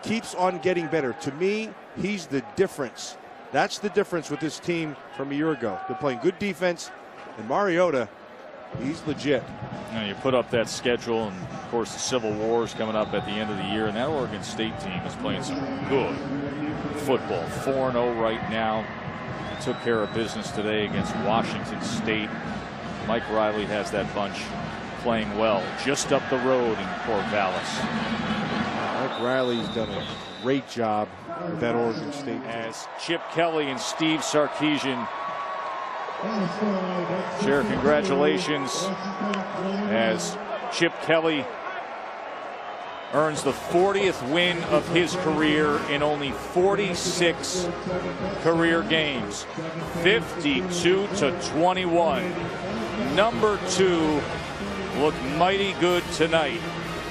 keeps on getting better. To me, he's the difference. That's the difference with this team from a year ago. They're playing good defense, and Mariota, he's legit. Now you put up that schedule, and of course the Civil War is coming up at the end of the year, and that Oregon State team is playing some good football. 4-0 right now. They took care of business today against Washington State. Mike Riley has that bunch playing well just up the road in Corvallis. Mike Riley's done a great job with that Oregon State team. As Chip Kelly and Steve Sarkisian share congratulations as Chip Kelly earns the 40th win of his career in only 46 career games. 52-21. #2 looked mighty good tonight.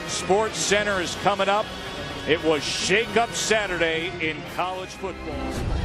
Sports Center is coming up. It was Shake Up Saturday in college football.